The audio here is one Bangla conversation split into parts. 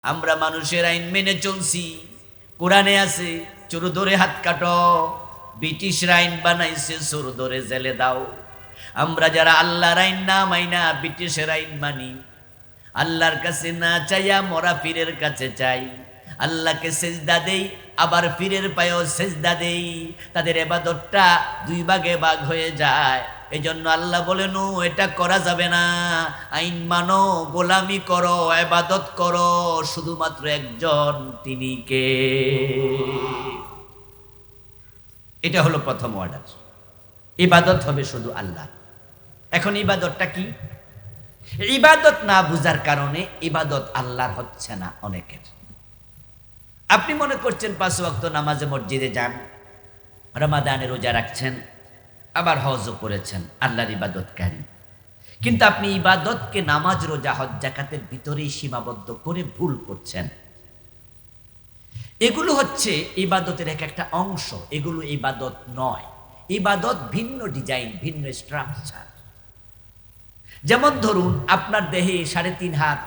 আমরা মানুষের আইন মেনে চলছি। কোরআনে আছে চোর ধরে হাত কাটো, ব্রিটিশরা আইন বানাইছে চোর ধরে জেলে দাও। আমরা যারা আল্লাহর আইন না মাইনা ব্রিটিশের আইন মানি, আল্লাহর কাছে না চাইয়া মরা পীরের কাছে চাই, আল্লাহকে সেজদা দেই আবার পীরের পায়েও সেজদা দেই, তাদের ইবাদতটা দুই ভাগে ভাগ হয়ে যায়। এজন্য আল্লাহ বলেন এটা করা যাবে না, আইন মানো, গোলামি করো, ইবাদত করো শুধুমাত্র একজন, তিনি কে? এটা হলো প্রথম অর্ডার। ইবাদত হবে শুধু আল্লাহ। এখন ইবাদতটা কি? ইবাদত না বুঝার কারণে ইবাদত আল্লাহর হচ্ছে না অনেকের। আপনি মনে করছেন 5 ওয়াক্ত নামাজে মসজিদে যান, রমাদানে রোজা রাখছেন, আবার হজও করেছেন, আল্লাহর ইবাদতকারী। কিন্তু আপনি ইবাদতকে নামাজ রোজা হজ যাকাতের ভিতরেই সীমাবদ্ধ করে ভুল করছেন। এগুলো হচ্ছে ইবাদতের এক একটা অংশ, এগুলো ইবাদত নয়। ইবাদত ভিন্ন ডিজাইন, ভিন্ন স্ট্রাকচার। যেমন ধরুন আপনার দেহে 3.5 হাত,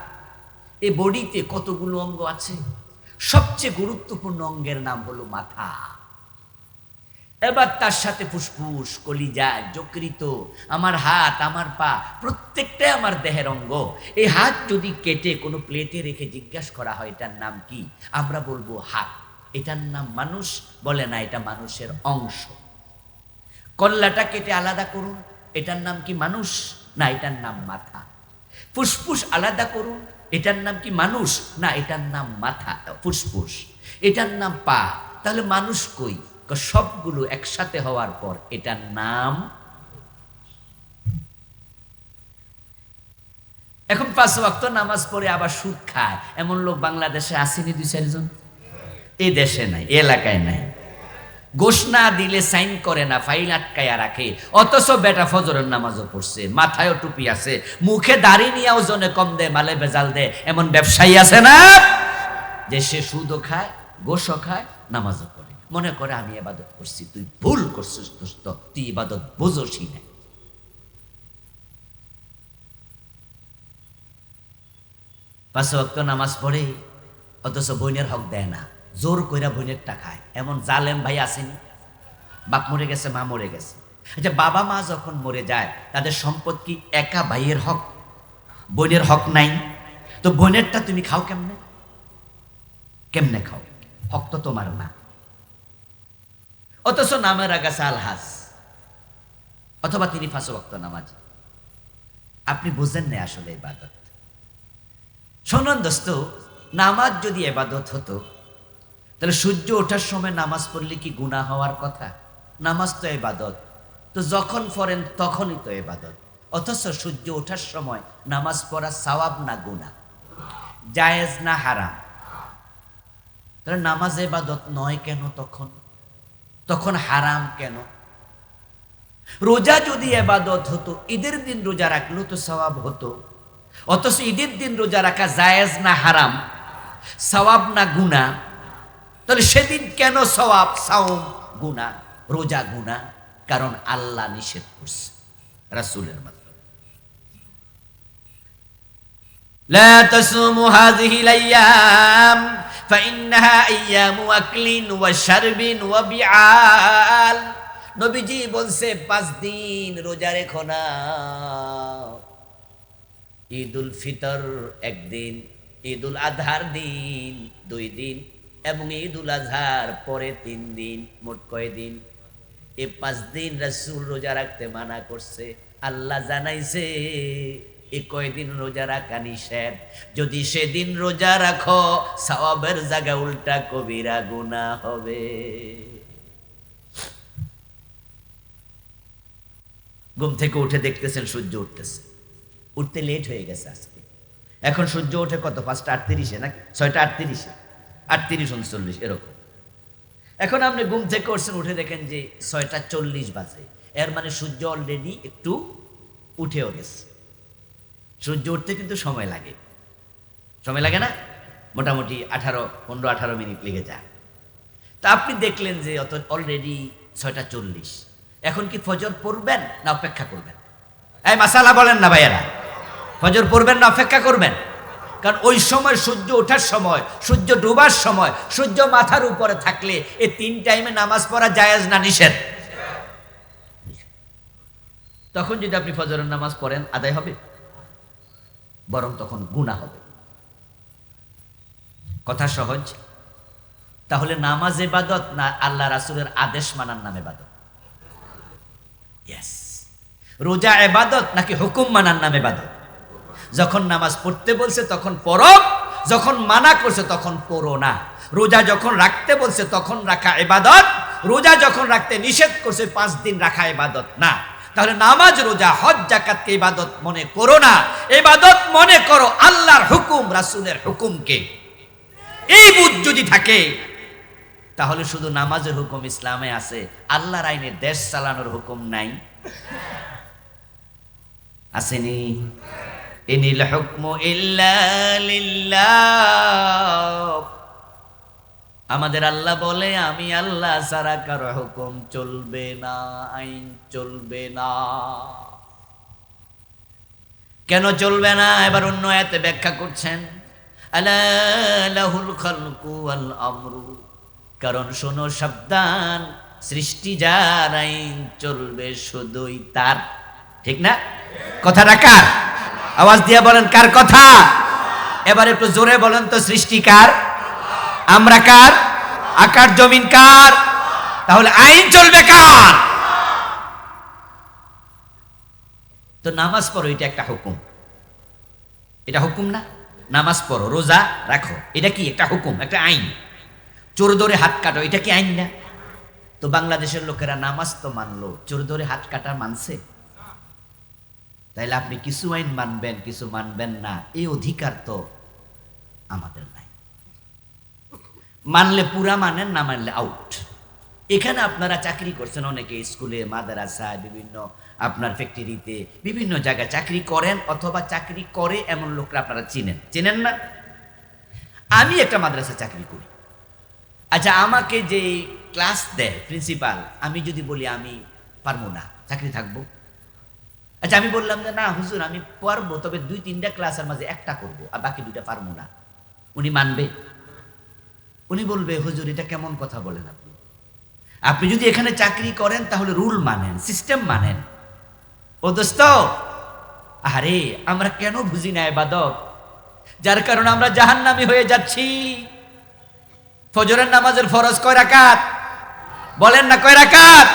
এই বডিতে কতগুলো অঙ্গ আছে? সবচেয়ে গুরুত্বপূর্ণ অঙ্গের নাম হলো মাথা। এবার তার সাথে ফুসফুস, কলিজা, যকৃত, আমার হাত, আমার পা, প্রত্যেকটাই আমার দেহের অঙ্গ। এই হাত যদি কেটে কোনো প্লেটে রেখে জিজ্ঞাসা করা হয় এটার নাম কি, আমরা বলবো হাত। এটার নাম মানুষ? বলে না, এটা মানুষের অংশ। কল্লাটা কেটে আলাদা করুন, এটার নাম কি মানুষ? না, এটার নাম মাথা। ফুসফুস আলাদা করুন, এটার নাম কি মানুষ? না, এটার নাম মাথা, ফুসফুস। এটার নাম পা। তাহলে মানুষ কই? সবগুলো একসাথে হওয়ার পর এটার নাম। এখন 5 ওয়াক্ত নামাজ পড়ে আবার সুদ খায় এমন লোক বাংলাদেশে আসেনি 2-4 জন? এই দেশে নাই, এলাকায় নাই। গোশ না দিলে সাইন করে না, ফাইল আটকায়া রাখে, অথচ বেটা ফজরের নামাজও পড়ছে, মাথায়ও টুপি আছে, মুখে দাড়ি নিয়ে ওজনে কম দেয়, মালে বেজাল দেয়। এমন ব্যবসায়ী আছে না যে সে সুদও খায়, গোশও খায়, নামাজও পড়ে, মনে করে আমি ইবাদত করছি। তুই ভুল করছিস দোস্ত, তুই ইবাদত বুঝোসই না। 5 ওয়াক্ত নামাজ পড়ে অথচ বোনের হক দেয় না, জোর কইরা বোনের টাকায়। এমন জালেম ভাই আসেনি? বাপ মরে গেছে, মা মরে গেছে। আচ্ছা, বাবা মা যখন মরে যায় তাদের সম্পদ কি একা ভাইয়ের হক? বোনের হক নাই? তো বোনেরটা তুমি খাও কেমনে? কেমনে খাও? হক তো তোমার না। অথচ নামের আগাছা আলহাজ, অথবা তিনি 5 ওয়াক্ত নামাজ। আপনি বুঝেন না আসলে ইবাদত। শোনান দোস্ত, নামাজ যদি ইবাদত হতো তাহলে সূর্য ওঠার সময় নামাজ পড়লে কি গুনাহ হওয়ার কথা? নামাজ তো ইবাদত, তো যখন পড়েন তখনই তো ইবাদত। অথচ সূর্য ওঠার সময় নামাজ পড়া সওয়াব না গুনাহ? জায়েজ না হারাম? তাহলে নামাজ ইবাদত নয় কেন তখন? তখন হারাম কেন? রোজা যদি ইবাদত হতো, ঈদের দিন রোজা রাখলেও তো সওয়াব হতো। অথচ ঈদের দিন রোজা রাখা জায়েজ না হারাম? সওয়াব না গুনাহ? তাহলে সেদিন কেন সওয়াব, সাওম গুনাহ, রোজা গুনাহ? কারণ আল্লাহ নিষেধ করছে, রাসূলের মাধ্যমে। লা তাসুমু হাযিহিল আইয়াম ফাইন্নাহা আইয়ামু আকলিন ওয়া শারবিন ওয়া বিআল। নবীজি বলছে 5 দিন রোজা রেখো না। ঈদুল ফিতর 1 দিন, ঈদুল আজহার দিন 2 দিন, এবং ঈদুল আজহার পরে 3 দিন, মোট কয় দিন? এই 5 দিন রাসূল রোজা রাখতে মানা করছে। আল্লাহ জানাইছে এই কয়দিন রোজা রাখা নিষেধ। যদি সেদিন রোজা রাখো সওয়াবের জায়গা উল্টা কবিরা গুনাহ হবে। ঘুম থেকে উঠে দেখতেছেন সূর্য উঠতেছে, উঠতে লেট হয়ে গেছে আজকে। এখন সূর্য ওঠে কত? 5টা 38-এ নাকি 6টা 38-এ, 38-39 এরকম। এখন আপনি ঘুম থেকে উঠছেন, উঠে দেখেন যে 6টা 40 বাজে। এর মানে সূর্য অলরেডি একটু উঠেও গেছে। সূর্য উঠতে কিন্তু সময় লাগে, সময় লাগে না? মোটামুটি 15-18 মিনিট লেগে যায়। তা আপনি দেখলেন যে অলরেডি 6টা 40। এখন কি ফজর পড়বেন না অপেক্ষা করবেন? এই মাসালা বলেন না ভাইয়েরা, ফজর পড়বেন না অপেক্ষা করবেন? কারণ ওই সময় সূর্য ওঠার সময়, সূর্য ডোবার সময়, সূর্য মাথার উপরে থাকলে এই 3 টাইমে নামাজ পড়া জায়েজ না নিষেধ? তখন যদি আপনি ফজরের নামাজ পড়েন আদায় হবে? বরং তখন গুনাহ হবে। কথা সহজ। তাহলে নামাজ ইবাদত না আল্লাহ রাসূলের আদেশ মানার নাম ইবাদত? ইয়েস। রোজা ইবাদত নাকি হুকুম মানার নাম ইবাদত? যখন নামাজ পড়তে বলছে তখন পড়ো, যখন মানা করছে তখন পড়ো না। রোজা যখন রাখতে বলছে তখন রাখা ইবাদত, রোজা যখন রাখতে নিষেধ করছে 5 দিন রাখা ইবাদত না। তাহলে নামাজ, রোজা, হজ, যাকাতকে ইবাদত মনে করো না, ইবাদত মনে করো আল্লাহর হুকুম, রাসূলের হুকুমকে। এই বুঝ যদি থাকে তাহলে শুধু নামাজের হুকুম ইসলামে আছে, আল্লাহর আইনে দেশ চালানোর হুকুম নাই। আসেনি? ইনিল হুকমু ইল্লা লিল্লাহ। আমাদের আল্লাহ বলে আমি আল্লাহ ছাড়া কারো হুকুম চলবে না, আইন চলবে না। কেন চলবে না এবার অন্য আয়াতে ব্যাখ্যা করছেন, আলা লাহুল খালকু ওয়াল আমরু। কারণ শোনো সাবধান, সৃষ্টি যার, আইন চলবে শুধুই তার। ঠিক না? কথাটা কার? আওয়াজ দিয়ে বলেন কার কথা? এবার একটু জোরে বলেন তো, সৃষ্টি কার? আমরা কার? আকাশ জমিন কার? তাহলে আইন চলবে কার? তো নামাজ পড়ো, এটা একটা হুকুম। এটা হুকুম না? নামাজ পড়ো, রোজা রাখো, এটা কি? একটা হুকুম, একটা আইন। চোর ধরে হাত কাটো, এটা কি আইন না? তো বাংলাদেশের লোকেরা নামাজ তো মানলো, চোর ধরে হাত কাটা মানছে? তাইলে আপনি কিছু আইন মানবেন, কিছু মানবেন না, এই অধিকার তো আমাদের নাই। মানলে পুরা মানেন, না মানলে আউট। এখানে আপনারা চাকরি করছেন, অনেকে স্কুলে, মাদ্রাসায়, বিভিন্ন আপনার ফ্যাক্টরিতে, বিভিন্ন জায়গায় চাকরি করেন অথবা চাকরি করে এমন লোকরা আপনারা চিনেন, চেনেন না? আমি একটা মাদ্রাসায় চাকরি করি। আচ্ছা, আমাকে যে ক্লাস দেয় প্রিন্সিপাল, আমি যদি বলি আমি পারবো না, চাকরি থাকবো? আচ্ছা, আমি বললাম যে না হুজুর আমি পারবো, তবে 2-3টা ক্লাসের মাঝে একটা করব আর বাকি 2টা পারবো না, উনি মানবে? উনি বলবে হুজুর এটা কেমন কথা বলেন আপনি? আপনি যদি এখানে চাকরি করেন তাহলে রুল মানেন, সিস্টেম মানেন। ও দোস্ত, আরে আমরা কেন বুঝি না ইবাদত, যার কারণে আমরা জাহান্নামী হয়ে যাচ্ছি। ফজরের নামাজের ফরজ কয় রাকাত? বলেন না কয় রাকাত?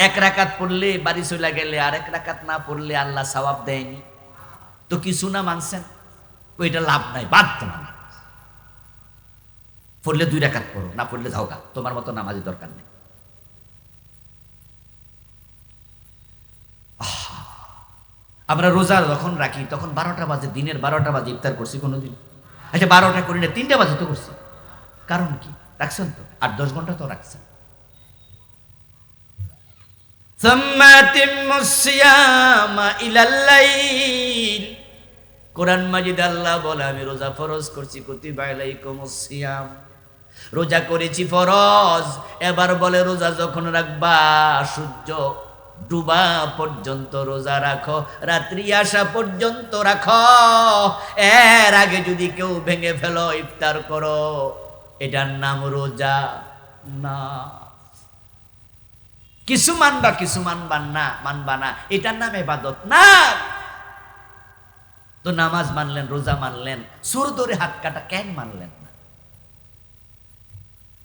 1 রাকাত পড়লে বাড়ি চলে গেলে আর 1 রাকাত না পড়লে আল্লাহ সওয়াব দেয়নি। তো কিছু না মানছেন, ওইটা লাভ নাই, বাধ্য মানে। পড়লে 2 রাকাত পড়ো, না পড়লে যাওগা, তোমার মতো নামাজের দরকার নেই। আমরা রোজা যখন রাখি তখন 12টা বাজে, দিনের 12টা বাজে ইফতার করছি কোনোদিন? আচ্ছা 12টা করি না, 3টা বাজে তো করছি। কারণ কি? রাখছেন তো, 8-10 ঘন্টা তো রাখছেন। কোরআন মাজিদ আল্লাহ বলে আমি রোজা ফরজ করছি, কুতিবা আলাইকুমুস সিয়াম, রোজা করেছি ফরজ। এবার বলে রোজা যখন রাখবা সূর্য ডুবা পর্যন্ত রোজা রাখো, রাত্রি আসা পর্যন্ত রাখো। এর আগে যদি কেউ ভেঙে ফেলো, ইফতার করো, এটার নাম রোজা না। কিছু মানবা, কিছু মানবা না, এটার নাম ইবাদত না। তো নামাজ মানলেন, রোজা মানলেন, সুর ধরে হাত কাটা কেন মানলেন না?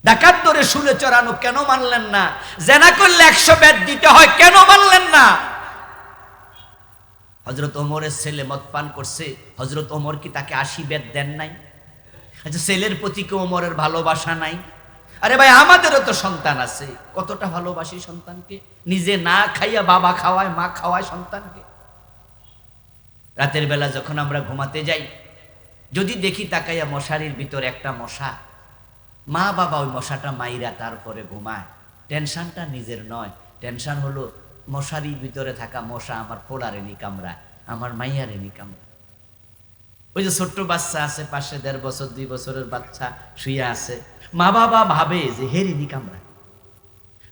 ডাকাত ধরে শুলে চড়ানো কেন মানলেন না? জেনা করলে 100 বেত দিতে হয় কেন মানলেন না? হযরত ওমরের ছেলে মদ পান করছে, হযরত ওমর কি তাকে 80 বেত দেন নাই? আচ্ছা, ছেলের প্রতি কি ওমরের ভালোবাসা নাই? আরে ভাই, আমাদেরও তো সন্তান আছে, কতটা ভালোবাসি সন্তানকে। নিজে না খাইয়া বাবা খাওয়ায়, মা খাওয়ায় সন্তানকে। রাতের বেলা যখন আমরা ঘুমাতে যাই, যদি দেখি তাকাইয়া মশারির ভিতরে একটা মশা, মা বাবা ওই মশাটা মাইরা তারপরে ঘুমায়, টেনশনটা নিজের নয়, টেনশন হলো মশারির ভিতরে থাকা মশা আমার পোলারেনি কামড়ায়, আমার মাইয়ারেনি কামড়ায়। ওই যে ছোট্ট বাচ্চা আছে পাশে, 1.5 বছর 2 বছরের বাচ্চা শুয়ে আছে, মা বাবা ভাবে যে হেরেনি কামড়ায়।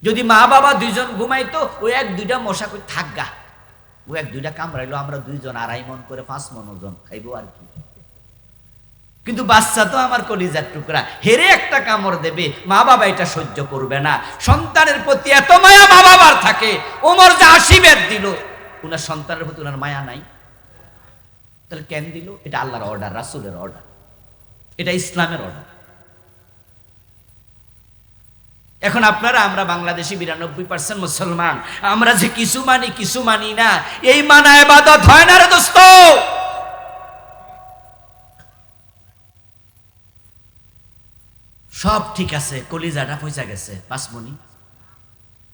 যদি মা বাবা 2জন ঘুমাইতো, ওই 1-2টা মশা কই থাকগা, ও 1-2টা কামড়াইলো, আমরা 2জন 2.5 মণ করে 5 মণ ওজন খাইবো আর কি। কিন্তু বাচ্চা তো আমার কলিজার টুকরা, হেরে একটা কামড় দেবে, মা বাবা এটা সহ্য করবে না। সন্তানের প্রতি এত মায়া মা বাবার থাকে, ওমর যে 80 বেত দিল, উনার সন্তানের প্রতি উনার মায়া নাই। তাহলে কেন দিল? এটা আল্লাহর অর্ডার, রাসূলের অর্ডার, এটা ইসলামের অর্ডার। এখন আপনারা, আমরা বাংলাদেশি 92% মুসলমান, আমরা যে কিছু মানি কিছু মানি না, এই মানা ইবাদত হয় না রে দোস্ত। সব ঠিক আছে, কলিজাটা পয়সা গেছে, বাঁচবনি।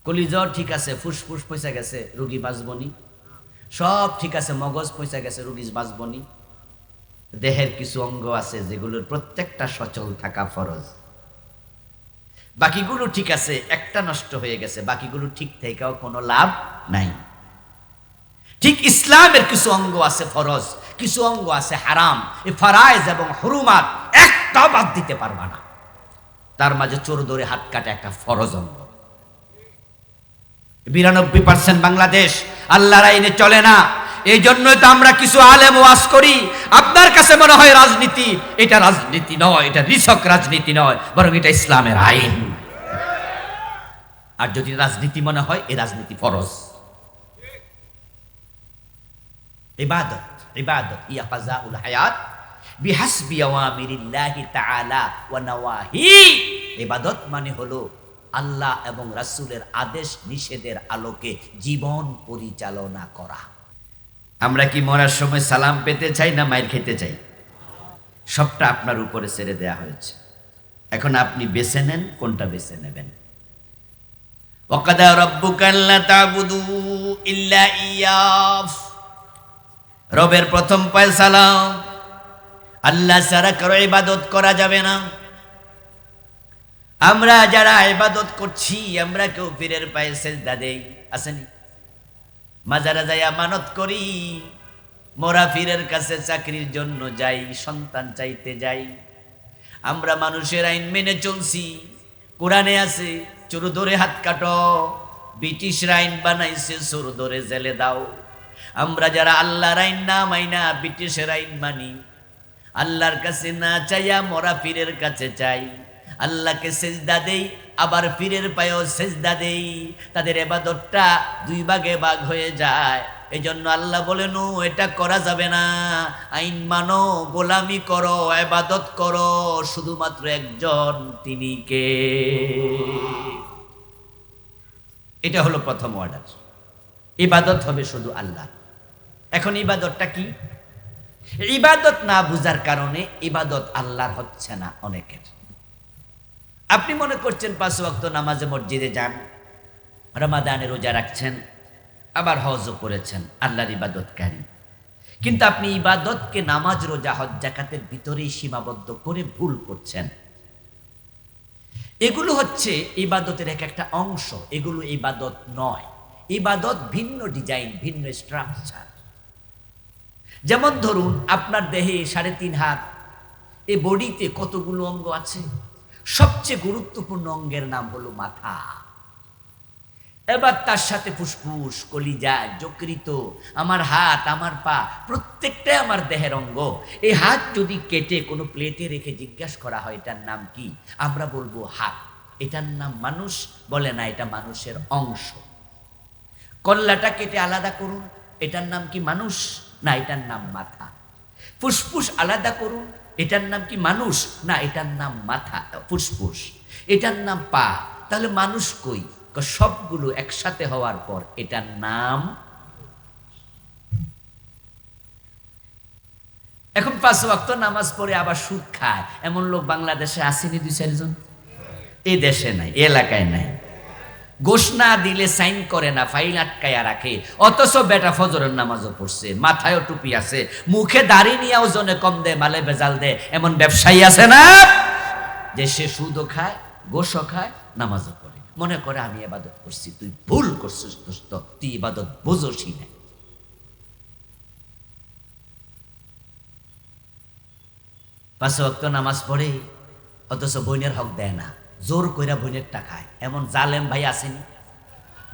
কলিজাও ঠিক আছে, ফুসফুস পয়সা গেছে, রুগী বাঁচবনি। সব ঠিক আছে, মগজ পয়সা গেছে, রুগী বাঁচবনি। দেহের কিছু অঙ্গ আছে যেগুলোর প্রত্যেকটা সচল থাকা ফরজ। বাকিগুলো ঠিক আছে, একটা নষ্ট হয়ে গেছে, বাকিগুলো ঠিক থেকেও কোনো লাভ নাই। ঠিক ইসলামের কিছু অঙ্গ আছে ফরজ, কিছু অঙ্গ আছে হারাম। এই ফরায়েজ এবং হুরুমাত একটাও বাদ দিতে পারবা না। তার মাঝে চোর ধরে হাত কাটা একটা ফরজ অঙ্গ। 92% বাংলাদেশ আল্লাহর আইনে চলে না। এই জন্যই তো আমরা কিছু আলেম ওয়াজ করি। আপনার কাছে মনে হয় রাজনীতি, এটা রাজনীতি নয়, এটা নিছক রাজনীতি নয়, বরং এটা ইসলামের আইন। আর যদি রাজনীতি মনে হয়, এই রাজনীতি ফরজ। ইবাদত, ইবাদত ইয়া কাযাউল হায়াত বিহাসবি আওয়ামিরিল্লাহি তাআলা ওয়া নাওয়াহি। ইবাদত মানে হলো আল্লাহ এবং রাসূলের আদেশ নিষেধের আলোকে জীবন পরিচালনা করা। আমরা কি মরার সময় সালাম পেতে চাই না মাইর খেতে চাই? সবটা আপনার উপরে ছেড়ে দেয়া হয়েছে। এখন আপনি বেছে নেন কোনটা বেছে নেবেন। ওয়াকাদা রাব্বুকা আল্লা তা'বুদু ইল্লা ইয়্যাহ। রবের প্রথম ফয়সালা, আল্লাহ ছাড়া কারো ইবাদত করা যাবে না। আমরা যারা ইবাদত করছি, আমরা কেউ পীরের পায়ে সেজদা দেই, আসেনি? মাজারে যাই মানত করি, মোরা পীরের কাছে চাকরির জন্য যাই, সন্তান চাইতে যাই। আমরা মানুষের আইন মেনে চলছি। কোরআনে আছে চোর ধরে হাত কাটো, ব্রিটিশরা আইন বানাইছে চোর ধরে জেলে দাও। আমরা যারা আল্লাহর আইন না মাইনা ব্রিটিশের আইন মানি, আল্লাহর কাছে না চাইয়া মোরা পীরের কাছে চাই। আল্লাহকে সেজদা দেই, আবার পীরের পায়েও সেজদা দেই। তাদের ইবাদতটা দুই ভাগে ভাগ হয়ে যায়। এই জন্য আল্লাহ বলেন এটা করা যাবে না। আইন মানো, গোলামি করো, ইবাদত করো শুধুমাত্র একজন, তিনি কে? এটা হলো প্রথম অর্ডার। ইবাদত হবে শুধু আল্লাহ। এখন ইবাদতটা কি? ইবাদত না বুঝার কারণে ইবাদত আল্লাহর হচ্ছে না অনেকের। আপনি মনে করছেন 5 ওয়াক্ত নামাজে মসজিদে যান, রমাদানে রোজা রাখছেন, আবার হজও করেছেন, আল্লাহর ইবাদতকারী। কিন্তু আপনি ইবাদতকে নামাজ, রোজা, হজ, যাকাতের ভিতরেই সীমাবদ্ধ করে ভুল করছেন। এগুলো হচ্ছে ইবাদতের এক একটা অংশ, এগুলো ইবাদত নয়। ইবাদত ভিন্ন ডিজাইন, ভিন্ন স্ট্রাকচার। যেমন ধরুন আপনার দেহে 3.5 হাত, এই বডিতে কতগুলো অঙ্গ আছে। সবচেয়ে গুরুত্বপূর্ণ অঙ্গের নাম হলো মাথা। এবার তার সাথে ফুসফুস, কলিজা, যকৃত, আমার হাত, আমার পা, প্রত্যেকটাই আমার দেহের অঙ্গ। এই হাত যদি কেটে কোনো প্লেটে রেখে জিজ্ঞাসা করা হয় এটার নাম কি, আমরা বলবো হাত। এটার নাম মানুষ? বলে না, এটা মানুষের অংশ। কল্লাটা কেটে আলাদা করুন, এটার নাম কি মানুষ? না, এটার নাম মাথা। ফুসফুস আলাদা করুন, এটার নাম কি মানুষ? না, এটার নাম মাথা, ফুসফুস। এটার নাম পা। তাহলে মানুষ কই? সবগুলো একসাথে হওয়ার পর এটার নাম। এখন 5 ওয়াক্ত নামাজ পড়ে আবার সুদ খায় এমন লোক বাংলাদেশে আসেনি 2-4 জন? এই দেশে নাই, এলাকায় নাই। গোশ না দিলে সাইন করে না, ফাইল আটকায়া রাখে। অথচ বেটা ফজরের নামাজও পড়ছে, মাথায়ও টুপি আছে, মুখে দাড়ি নিয়ে ওজনে কম দেয়, মালে বেজাল দেয়। এমন ব্যবসায়ী আছে না যে সে সুদও খায়, গোশও খায়, নামাজও পড়ে, মনে করে আমি ইবাদত করছি। তুই ভুল করছিস দোস্ত, তুই ইবাদত বুঝোসই না। 5 ওয়াক্ত নামাজ পড়ে, অথচ বোনের হক দেয় না, জোর কইরা বোনের টাকায়। এমন জালেম ভাই আসেনি?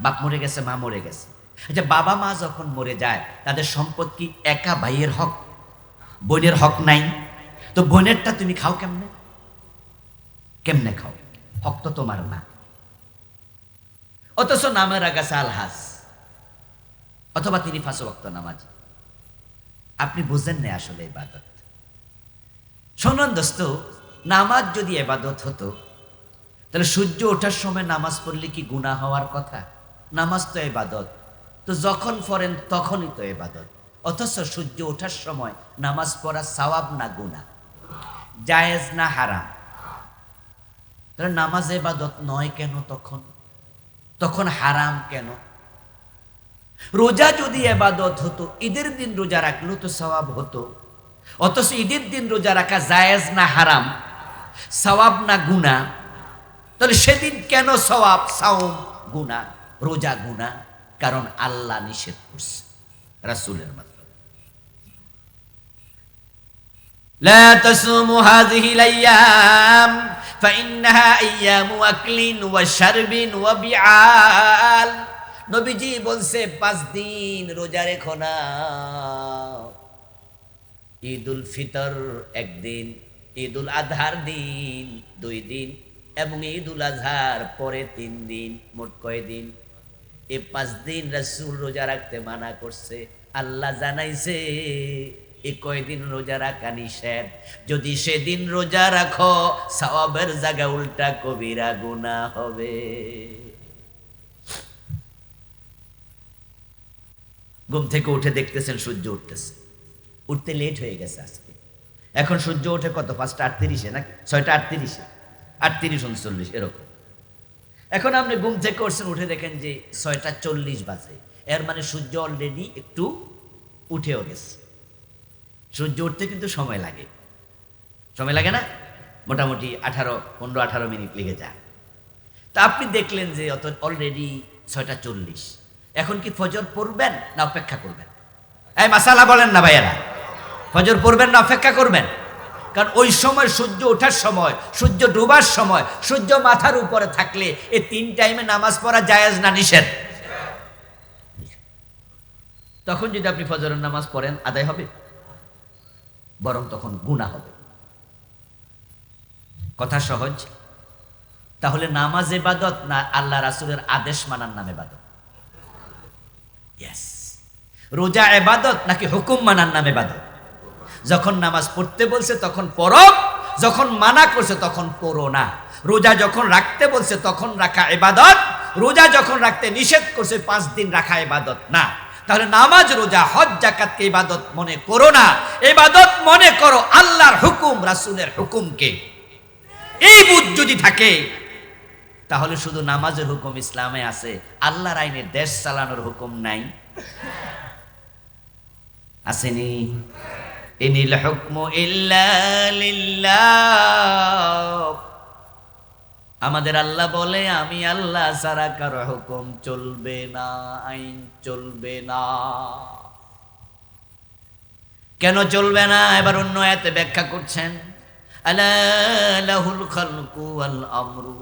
বাপ মরে গেছে, মা মরে গেছে। আচ্ছা, বাবা মা যখন মরে যায় তাদের সম্পদ কি একা ভাইয়ের হক? বোনের হক নাই? তো বোনেরটা তুমি খাও কেমনে? কেমনে খাও? হক তো তোমার না। অথচ নামের আগাছা আলহাজ, অথবা তিনি 5 ওয়াক্ত নামাজ। আপনি বুঝেন না আসলে ইবাদত। শুনুন দোস্ত, নামাজ যদি ইবাদত হতো তাহলে সূর্য ওঠার সময় নামাজ পড়লে কি গুনাহ হওয়ার কথা? নামাজ তো ইবাদত, তো যখন পড়েন তখনই তো ইবাদত। অথচ সূর্য ওঠার সময় নামাজ পড়া সওয়াব না গুনাহ? জায়েজ না হারাম? তাহলে নামাজ ইবাদত নয় কেন তখন? তখন হারাম কেন? রোজা যদি ইবাদত হতো, ঈদের দিন রোজা রাখলেও তো সওয়াব হতো। অথচ ঈদের দিন রোজা রাখা জায়েজ না হারাম? সওয়াব না গুনাহ? তাহলে সেদিন কেন সওয়াব, সাওম গুনাহ, রোজা গুনাহ? কারণ আল্লাহ নিষেধ করছে রাসূলের মাধ্যমে। লা তাসুমু হাযিহিল আইয়াম ফাইন্নাহা আইয়ামু আকলিন ওয়া শারবিন ওয়া বিআল। নবীজি বলছে 5 দিন রোজা রেখো না। ঈদুল ফিতর 1 দিন, ঈদুল আজহার দিন 2 দিন, এবং ঈদুল আজহার পরে 3 দিন, মোট কয় দিন? এই 5 দিন রাসূল রোজা রাখতে মানা করছে। আল্লাহ জানাইছে এই কয়দিন রোজা রাখা নিষেধ। যদি সেদিন রোজা রাখো সওয়াবের জায়গা উল্টা কবিরা গুনাহ হবে। ঘুম থেকে উঠে দেখতেছেন সূর্য উঠতেছে, উঠতে লেট হয়ে গেছে আজকে। এখন সূর্য ওঠে কত? 5:38 নাকি 6:38, 38-39 এরকম। এখন আপনি ঘুম থেকে উঠছেন, উঠে দেখেন যে 6:40 বাজে। এর মানে সূর্য অলরেডি একটু উঠেও গেছে। সূর্য উঠতে কিন্তু সময় লাগে, সময় লাগে না? মোটামুটি 15-18 মিনিট লেগে যায়। তা আপনি দেখলেন যে অলরেডি 6:40। এখন কি ফজর পড়বেন না অপেক্ষা করবেন? এই মাসালা বলেন না ভাইয়েরা, ফজর পড়বেন না অপেক্ষা করবেন? কারণ ওই সময় সূর্য ওঠার সময়, সূর্য ডোবার সময়, সূর্য মাথার উপরে থাকলে এই 3 টাইমে নামাজ পড়া জায়েজ না নিষেধ? তখন যদি আপনি ফজরের নামাজ পড়েন আদায় হবে? বরং তখন গুনাহ হবে। কথা সহজ। তাহলে নামাজ ইবাদত না আল্লাহ রাসূলের আদেশ মানার নাম ইবাদত? ইয়েস। রোজা ইবাদত নাকি হুকুম মানার নাম ইবাদত? যখন নামাজ পড়তে বলছে তখন পড়ো, যখন মানা করছে তখন পড়ো না। রোজা যখন রাখতে বলছে তখন রাখা ইবাদত, রোজা যখন রাখতে নিষেধ করছে 5 দিন রাখা ইবাদত না। তাহলে নামাজ, রোজা, হজ, যাকাতকে ইবাদত মনে করো না, ইবাদত মনে করো আল্লাহর হুকুম, রাসূলের হুকুমকে। এই বুঝ যদি থাকে তাহলে শুধু নামাজের হুকুম ইসলামে আছে, আল্লাহর আইনে দেশ চালানোর হুকুম নাই। আসেনি? ইনিল হুকমু ইল্লা লিল্লাহ। আমাদের আল্লাহ বলে আমি আল্লাহ ছাড়া কারো হুকুম চলবে না, আইন চলবে না। কেন চলবে না? এবার অন্য আয়াতে ব্যাখ্যা করছেন, আলা লাহুল খালকু ওয়াল আমরু।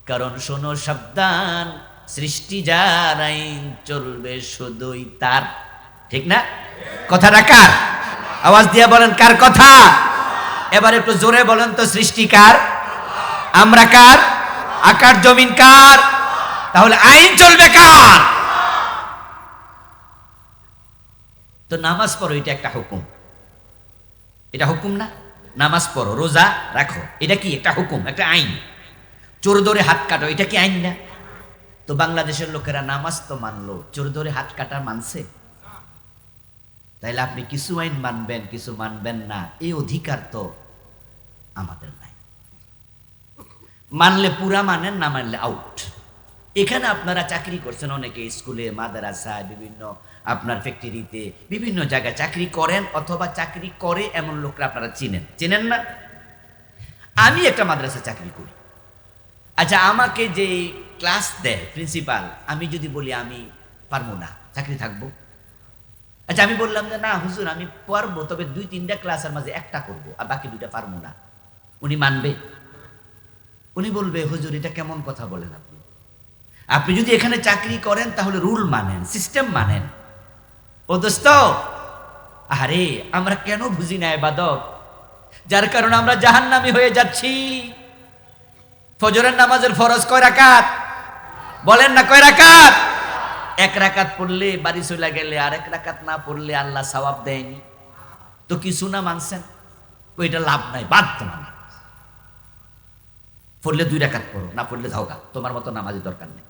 কারণ শোনো সাবধান, সৃষ্টি যার, আইন চলবে শুধুই তার। ঠিক না? কথাটা কার? আওয়াজ দিয়ে বলেন কার কথা? এবার একটু জোরে বলেন তো, সৃষ্টি কার? আমরা কার? আকাশ জমিন কার? তাহলে আইন চলবে কার? তো নামাজ পড়ো, এটা একটা হুকুম। এটা হুকুম না? নামাজ পড়ো, রোজা রাখো, এটা কি? একটা হুকুম, একটা আইন। চোর ধরে হাত কাটো, এটা কি আইন না? তো বাংলাদেশের লোকেরা নামাজ তো মানলো, চোর ধরে হাত কাটা মানছে? তাইলে আপনি কিছু আইন মানবেন, কিছু মানবেন না, এই অধিকার তো আমাদের নাই। মানলে পুরা মানেন, না মানলে আউট। এখানে আপনারা চাকরি করছেন, অনেকে স্কুলে, মাদ্রাসায়, বিভিন্ন আপনার ফ্যাক্টরিতে, বিভিন্ন জায়গায় চাকরি করেন, অথবা চাকরি করে এমন লোকরা আপনারা চিনেন, চিনেন না? আমি একটা মাদ্রাসায় চাকরি করি। আচ্ছা, আমাকে যে ক্লাস দেয় প্রিন্সিপাল, আমি যদি বলি আমি পারবো না, চাকরি থাকবো? আচ্ছা, আমি বললাম যে না হুজুর আমি পারবো, তবে 2-3টা ক্লাসের মাঝে একটা করব, আর বাকি 2টা পারবো না। উনি মানবে? উনি বলবে হুজুর এটা কেমন কথা বলেন আপনি? আপনি যদি এখানে চাকরি করেন তাহলে রুল মানেন, সিস্টেম মানেন। ও দোস্ত, আরে আমরা কেন বুঝি না ইবাদত? যার কারণে আমরা জাহান্নামী হয়ে যাচ্ছি। ফজরের নামাজের ফরজ কয় রাকাত? বলেন না কয় রাকাত? এক রাকাত পড়লে বাড়ি চলে গেলে আর এক রাকাত না পড়লে আল্লাহ সওয়াব দেয়নি। তো কিছু না মানছেন, ওইটা লাভ নাই, বাধ্য মানে। পড়লে 2 রাকাত পড়ো, না পড়লে ধাওগা, তোমার মতো নামাজের দরকার নেই।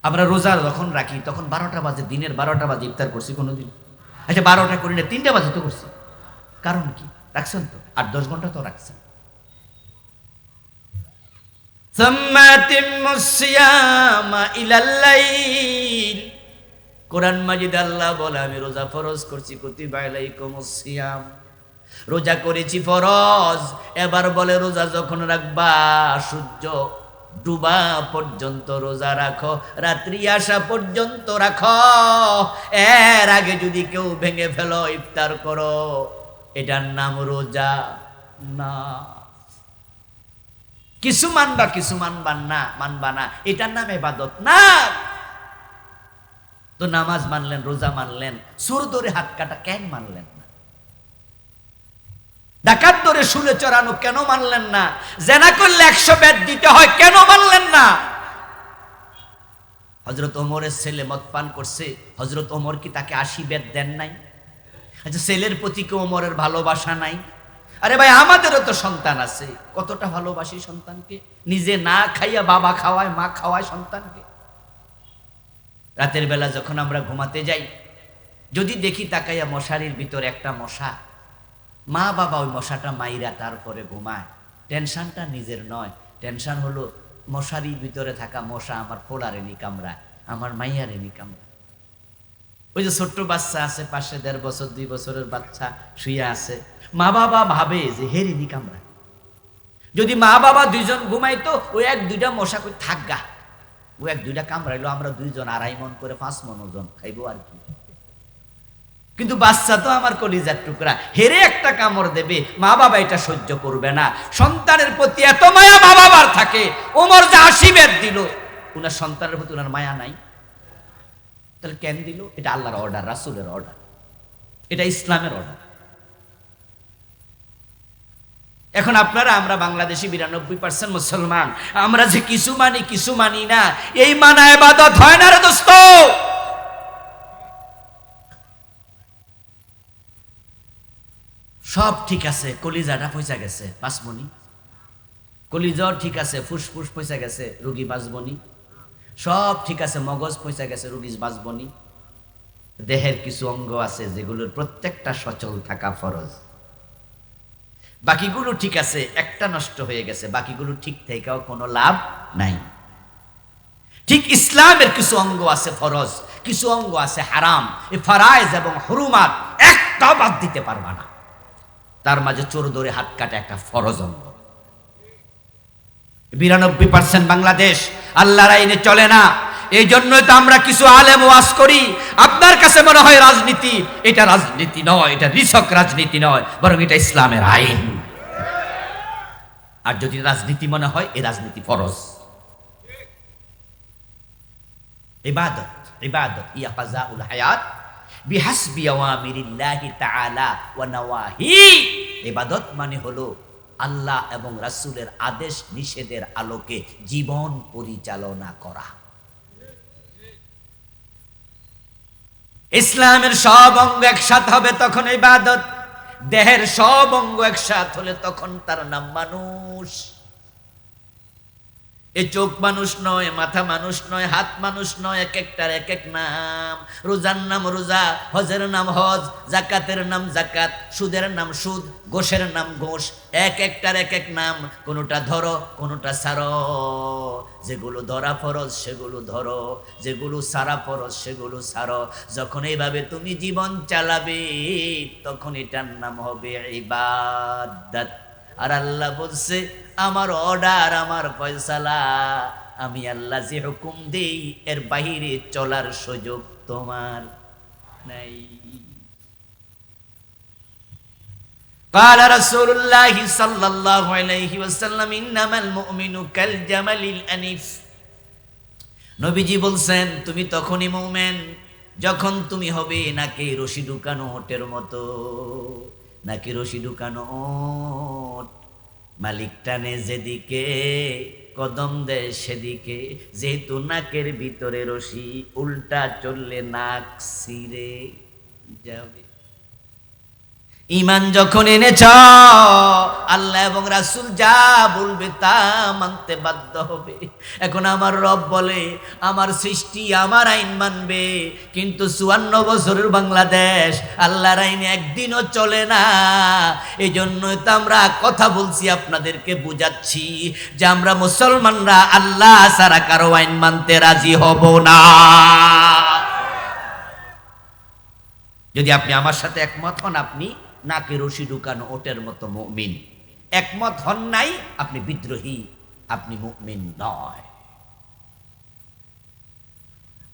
আমরা রোজা যখন রাখি তখন 12টা বাজে, দিনের 12টা বাজে ইফতার করছি কোনোদিন? আচ্ছা 12টা করি না, 3টা বাজে তো করছি। কারণ কি? রাখছেন তো, 8-10 ঘন্টা তো রাখছেন। কোরআন মাজিদ আল্লাহ বলে আমি রোজা ফরজ করছি, কুতিবা আলাইকুমুস সিয়াম, রোজা করেছি ফরজ। এবার বলে রোজা যখন রাখবা সূর্য ডুবা পর্যন্ত রোজা রাখো, রাত্রি আসা পর্যন্ত রাখো। এর আগে যদি কেউ ভেঙে ফেলো, ইফতার করো, এটার নাম রোজা না। কিছু মানবা, কিছু মানবা না, এটার নাম ইবাদত না। তো নামাজ মানলেন, রোজা মানলেন, সুর ধরে হাত কাটা কেন মানলেন না? ডাকাত ধরে শুলে চড়ানো কেন মানলেন না? জেনা করলে 100 বেত দিতে হয় কেন মানলেন না? হযরত ওমরের ছেলে মদ পান করছে, হযরত ওমর কি তাকে 80 বেত দেন নাই? আচ্ছা ছেলের প্রতি কি ওমরের ভালোবাসা নাই? আরে ভাই আমাদেরও তো সন্তান আছে, কতটা ভালোবাসি সন্তানকে। নিজে না খাইয়া বাবা খাওয়ায়, মা খাওয়ায় সন্তানকে। রাতের বেলা যখন আমরা ঘুমাতে যাই, যদি দেখি তাকাইয়া মশারির ভিতরে একটা মশা, মা বাবা ওই মশাটা মাইরা তারপরে ঘুমায়, টেনশনটা নিজের নয়, টেনশন হলো মশারির ভিতরে থাকা মশা আমার পোলারেনি কামড়ায়, আমার মাইয়ারেনি কামড়ায়। ওই যে ছোট্ট বাচ্চা আছে পাশে, 1.5 বছর 2 বছরের বাচ্চা শুয়ে আছে, মা বাবা ভাবে যে হেরেনি কামড়ায়। যদি মা বাবা 2 জন ঘুমাইতো, ওই 1-2টা মশা কই থাকগা, ও 1-2টা কামড়াইলো, আমরা 2 জন 2.5 মন করে 5 মন ওজন খাইবো আর কি। কিন্তু বাচ্চা তো আমার কলিজার টুকরা, হেরে একটা কামড় দেবে, মা বাবা এটা সহ্য করবে না। সন্তানের প্রতি এত মায়া মা বাবার থাকে, ওমর যে 80 বেত দিল, উনার সন্তানের প্রতি উনার মায়া নাই? তাহলে কেন দিল? এটা আল্লাহর অর্ডার, রাসূলের অর্ডার, এটা ইসলামের অর্ডার। এখন আপনারা, আমরা বাংলাদেশি 92% মুসলমান, আমরা যে কিছু মানি কিছু মানি না, এই মানা ইবাদত হয় না রে দোস্ত। সব ঠিক আছে, কলিজাটা পয়সা গেছে, বাঁচবনি। কলিজাও ঠিক আছে, ফুসফুস পয়সা গেছে, রুগী বাঁচবনি। সব ঠিক আছে, মগজ পয়সা গেছে, রুগী বাঁচবনি। দেহের কিছু অঙ্গ আছে যেগুলোর প্রত্যেকটা সচল থাকা ফরজ। বাকিগুলো ঠিক আছে, একটা নষ্ট হয়ে গেছে, বাকিগুলো ঠিক থেকেও কোনো লাভ নাই। ঠিক ইসলামের কিছু অঙ্গ আছে ফরজ, কিছু অঙ্গ আছে হারাম। এই ফরায়েজ এবং হুরুমাত একটা বাদ দিতে পারবা না। তার মাঝে চোর ধরে হাত কাটা একটা ফরজ অঙ্গ। 92% বাংলাদেশ আল্লাহর আইনে চলে না। এই জন্যই তো আমরা কিছু আলেম ওয়াজ করি। আপনার কাছে মনে হয় রাজনীতি, এটা রাজনীতি নয়, এটা নিছক রাজনীতি নয়, বরং এটা ইসলামের আইন। আর যদি রাজনীতি মনে হয়, এই রাজনীতি ফরজ। ইবাদত, ইবাদত ইয়া কাযাউল হায়াত বিহাসবি আওয়ামিরিল্লাহি তাআলা ওয়া নাওয়াহি। ইবাদত মানে হলো আল্লাহ এবং রাসূলের আদেশ নিষেধের আলোকে জীবন পরিচালনা করা। ইসলামের সব অঙ্গ একসাথে হবে তখন ইবাদত। দেহের সব অঙ্গ একসাথে হলে তখন তার নাম মানুষ। এই চোখ মানুষ নয়, মাথা মানুষ নয়, হাত মানুষ নয়, এক একটার এক এক নাম। রোজার নাম রোজা, হজের নাম হজ, জাকাতের নাম জাকাত, সুদের নাম সুদ, গোশের নাম গোশ, এক একটার এক এক নাম। কোনোটা ধরো, কোনোটা ছাড়ো। যেগুলো ধরা ফরজ সেগুলো ধরো, যেগুলো ছাড়া ফরজ সেগুলো ছাড়ো। যখন এইভাবে তুমি জীবন চালাবে, তখন এটার নাম হবে ইবাদত। আর আল্লাহ বলছে, আমার অর্ডার, আমার ফয়সালা, আমি আল্লাহ যে হুকুম দেই এর বাহিরে চলার সুযোগ তোমার নাই। قال رسول الله صلى الله عليه وسلم انما المؤمن كالجمل الانيف। নবীজি বলছেন, তুমি তখনই মুমিন যখন তুমি হবে নাকি রশি ঢুকানো ওটের মতো, নাকি রশি ঢুকানো ওট, মালিক টানে যেদিকে কদম দেয় সেদিকে, যেহেতু নাকের ভিতরে রশি, উল্টা চললে নাক ছিঁড়ে যাবে। ঈমান যখন এনেছ, আল্লাহ এবং রাসূল যা বলবে তা মানতে বাধ্য হবে। এখন আমার রব বলে আমার সৃষ্টি আমার আইন মানবে, কিন্তু 54 বছরের বাংলাদেশ আল্লাহর আইনে একদিনও চলে না। এই জন্যই তো আমরা কথা বলছি, আপনাদেরকে বুঝাচ্ছি যে আমরা মুসলমানরা আল্লাহ ছাড়া কারো আইন মানতে রাজি হব না। যদি আপনি আমার সাথে একমত হন, আপনি নাকে রশি ঢুকানো ওটের মতো মুমিন। একমত হন নাই, আপনি বিদ্রোহী, আপনি মুমিন নয়।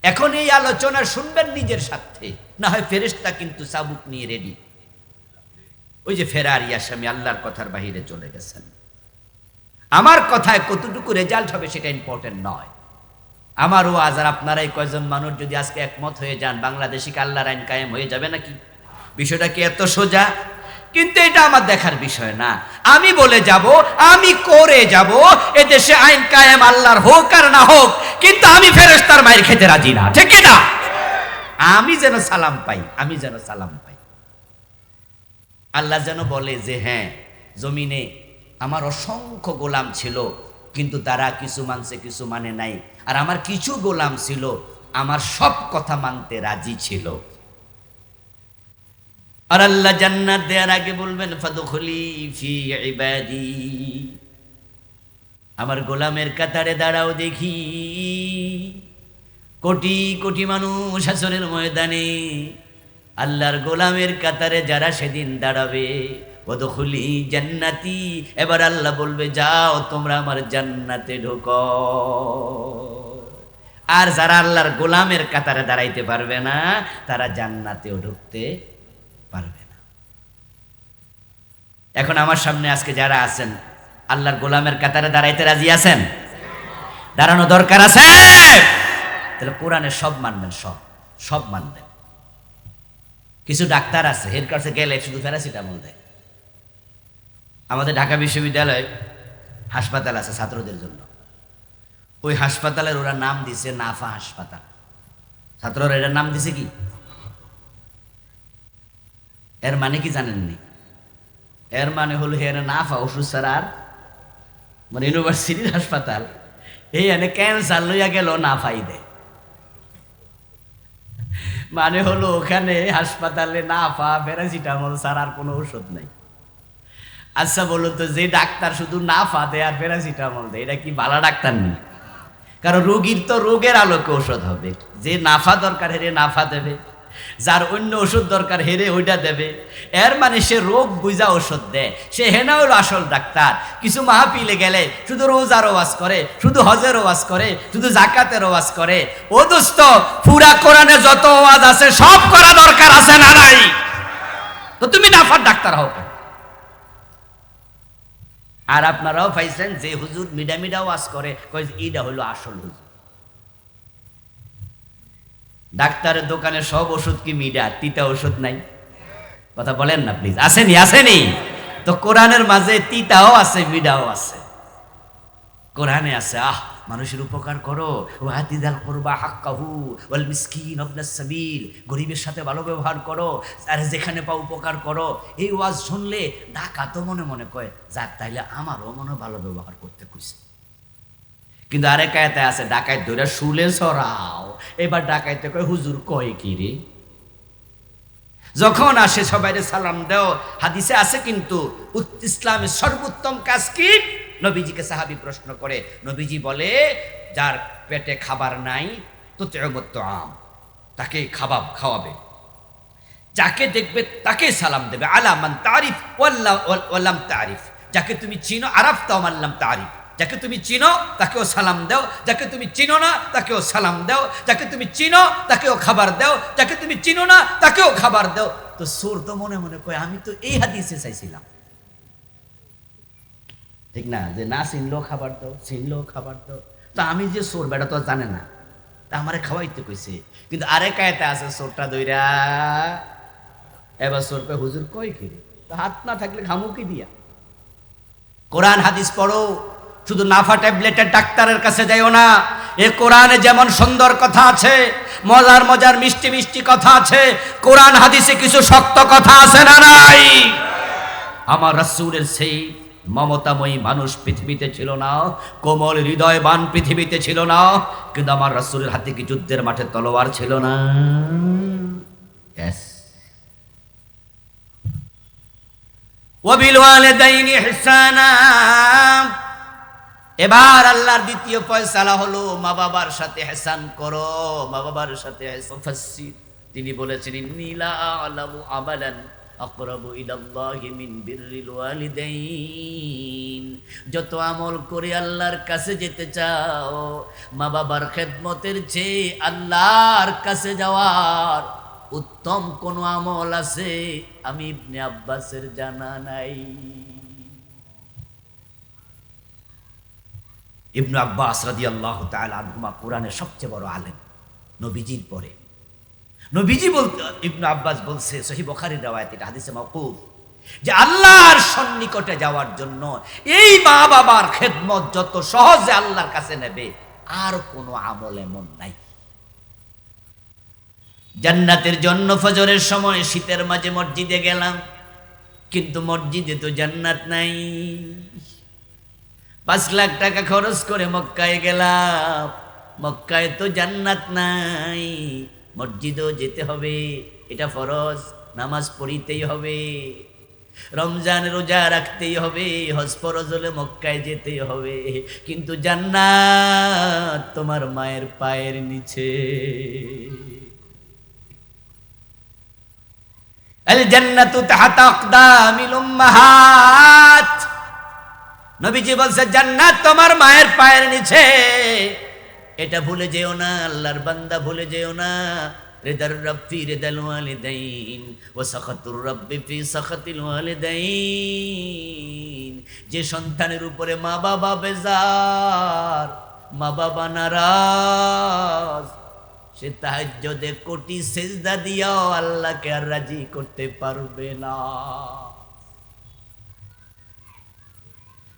এখন এই আলোচনা শুনবেন নিজের সাথে, না হয় ফেরেশতা কিন্তু চাবুক নিয়ে রেডি। ওই যে ফেরারি আসামি আল্লাহর কথার বাহিরে চলে গেছেন। আমার কথায় কতটুকু রেজাল্ট হবে সেটা ইম্পর্টেন্ট নয়। আমার ওয়াজ আর আপনারা এই কয়জন মানুষ যদি আজকে একমত হয়ে যান, বাংলাদেশে কি আল্লাহর আইন কায়েম হয়ে যাবে নাকি? বিষয়টা কি এত সোজা? কিন্তু এটা আমার দেখার বিষয় না। আমি বলে যাব, আমি করে যাব, এদেশে আইন কায়েম আল্লাহর হোক আর না হোক, কিন্তু আমি ফেরেশতার মাইর খেতে রাজি না, ঠিক না? আমি যেন সালাম পাই, আমি যেন সালাম পাই। আল্লাহ যেন বলে যে হ্যাঁ, জমিনে আমার অসংখ্য গোলাম ছিল, কিন্তু তারা কিছু মানছে কিছু মানে নাই, আর আমার কিছু গোলাম ছিল আমার সব কথা মানতে রাজি ছিল। আর আল্লাহ জান্নাত দেওয়ার আগে বলবেন ফাদখুলি ফি ইবাদি, আমার গোলামের কাতারে দাঁড়াও দেখি। কোটি কোটি মানুষ হাসরের ময়দানে আল্লাহর গোলামের কাতারে যারা সেদিন দাঁড়াবে, ওয়াদখুলি জান্নাতি, এবার আল্লাহ বলবে যাও তোমরা আমার জান্নাতে ঢোকো। আর যারা আল্লাহর গোলামের কাতারে দাঁড়াইতে পারবে না, তারা জান্নাতেও ঢুকতে পারবে না। এখন আমার সামনে আজকে যারা আছেন, আল্লাহর গোলামের কাতারে দাঁড়াইতে রাজি আছেন? দাঁড়ানো দরকার আছে? তাহলে কোরআনে সব মানবেন, সব সব মানবেন। কিছু ডাক্তার আছে এর কাছে গেলে শুধু প্যারাসিটামল দেয়। আমাদের ঢাকা বিশ্ববিদ্যালয়ে হাসপাতাল আছে ছাত্রদের জন্য, ওই হাসপাতালের ওরা নাম দিছে নাফা হাসপাতাল। ছাত্ররা এটার নাম দিছে কি? এর মানে কি জানেননি? এর মানে হলো এর নাফা ওষুধ ছাড়া আর, মানে ইউনিভার্সিটির হাসপাতাল, এই এনে ক্যান্সার লইয়া গেল নাফাই দেয়। মানে হলো ওখানে হাসপাতালে নাফা প্যারাসিটামল ছাড়া আর কোনো ওষুধ নাই। আচ্ছা বলুন তো, যে ডাক্তার শুধু নাফা দেয় আর প্যারাসিটামল দেয়, এটা কি ভালো ডাক্তার নেই? কারণ রোগীর তো রোগের আলোকে ওষুধ হবে। যে নাফা দরকার হেরে নাফা দেবে, যার অন্য ওষুধ দরকার হেরে ওইটা দেবে। এর মানে সে রোগ বুঝা ওষুধ দেয়, সে হেনা হলো আসল ডাক্তার। কিছু মাহফিলে গেলে শুধু রোজার ওয়াজ করে, শুধু হজের ওয়াজ করে, শুধু যাকাতের ওয়াজ করে। ও দোস্ত, পুরা কোরআনে যত ওয়াজ আছে সব করা দরকার আছে না নাই? তো তুমি নাফার ডাক্তার হও। আর আপনারাও পাইছেন যে হুজুর মিডা মিডা ওয়াজ করে, কই এইটা হলো আসল হুজুর। ডাক্তারের দোকানে সব ওষুধ কি মিডা? তিতা ওষুধ নাই? কথা বলেন না প্লিজ, আসেনি? আসেনি? তো কোরআনের মাঝে তিতাও আছে, মিডাও আছে। কোরআনে আছে মানুষের উপকার করো, ওয়াতিদাল কুরবা হাক্কাহু ওয়াল মিসকিন ইবনাস সাবিল, গরিবের সাথে ভালো ব্যবহার করো, আর যেখানে পাও উপকার করো। এই ওয়াজ শুনলে ডাকাত তো মনে মনে কয় যাক তাইলে আমারও মনে ভালো ব্যবহার করতে কইছে। কিন্তু আরেক আয়াতে আছে ডাকাত ধরে শুলে ছড়াও। এবার ডাকাইতে কয় হুজুর কয় কি রে? যখন আসে সবাইরে সালাম দাও। হাদিসে আছে কিন্তু ইসলামের সর্বোত্তম কাজ কি? নবীজিকে সাহাবী প্রশ্ন করে, নবীজি বলে যার পেটে খাবার নাই তো তেমত আম, তাকে খাওয়াবে, যাকে দেখবে তাকে সালাম দেবে। আলা মান তারিফ ওয়াল্লাম তারিফ, যাকে তুমি চিনো আরাফতা মাল্লাম তারিফ, যাকে তুমি চিনো তাকেও সালাম দাও, যাকে তুমি চিনো না তাকেও সালাম দাও, যাকে তুমি চিনো তাকেও খাবার দাও, যাকে তুমি চিনো না তাকেও খাবার দাও। তো সোর তো মনে মনে কয় আমি তো এই হাদিসে চাইছিলাম, ঠিক না? যে না চিনলেও খাবার দাও, চিনলেও খাবার দাও। তো আমি যে সোর, বেটা তো জানে না, তা আমারে খাওয়াইতে কইছে, কিন্তু আরেক আয়াতে আছে চোরটা দইরা এবার চোরপে হুজুর কই কি তা হাত না থাকলে খামু কি দিয়া? কোরআন হাদিস পড়ো, শুধু নাফা ট্যাবলেটের ডাক্তারের কাছে যাইও না। এ কোরআনে যেমন সুন্দর কথা আছে, মজার মজার মিষ্টি মিষ্টি কথা আছে, কোরআন হাদিসে কিছু শক্ত কথা আছে না নাই? আমার রাসূলের সেই মমতাময়ী মানুষ পৃথিবীতে ছিল না, কোমল হৃদয়বান পৃথিবীতে ছিল না, কিন্তু আমার রাসূলের হাতে কি যুদ্ধের মাঠে তলোয়ার ছিল না? ওয়াবিল ওয়ালিদাইনি ইহসানা। এবার আল্লাহর দ্বিতীয় ফয়সালা হলো মা বাবার সাথে ইহসান করো, মা বাবার সাথে মুফাসসির তিনি বলেছেন ইন্নী লা আ'লামু আমালান আকরাবু ইলাল্লাহি মিন বিররিল ওয়ালিদাইন। যত আমল করে আল্লাহর কাছে যেতে চাও, মা বাবার খেদমতের চেয়ে আল্লাহর কাছে যাওয়ার উত্তম কোন আমল আছে আমি ইবনে আব্বাসের জানা নাই। ইবনে আব্বাস রাদিয়াল্লাহু তাআলা আনহুমা কোরআনের সবচেয়ে বড় আলেম, নবীজির পরে। নবীজি বলতে ইবনে আব্বাস বলছে, সহিহ বুখারীর রওয়ায়াত, এটা হাদিসে মাওকুফ, যে আল্লাহর সন্নিকটে যাওয়ার জন্য এই মা বাবার খেদমত যত সহজে আল্লাহর কাছে নেবে আর কোনো আমল এমন নাই। জান্নাতের জন্য ফজরের সময় শীতের মাঝে মসজিদে গেলাম, কিন্তু মসজিদে তো জান্নাত নাই। 5 লাখ টাকা খরচ করে মক্কায় গেলাম, মক্কায় তো জান্নাত নাই। মসজিদেও যেতে হবে, এটা ফরজ, নামাজ পড়িতেই হবে, রমজান রোজা রাখতেই হবে, হজ ফরজ হলে মক্কায় যেতেই হবে, কিন্তু জান্নাত তোমার মায়ের পায়ের নিচে। আল জান্নাতু তাহতা আকদামিল উম্মাহাত। নবীজি বলছে জান্নাত তোমার মায়ের পায়ের নিচে। এটা ভুলে যেও না, আল্লাহর বান্দা ভুলে যেও না। রিদার রাব্বি রিদাল ওয়ালিদাইন ওয়া সাখাতুর রাব্বি ফি সাখাতিল ওয়ালিদাইন। যে সন্তানের উপরে মা বাবা বেজার, মা বাবা নারাজ, সে তাহাজ্জুদে কোটি সিজদা দিয়াও আল্লাহকে আর রাজি করতে পারবে না।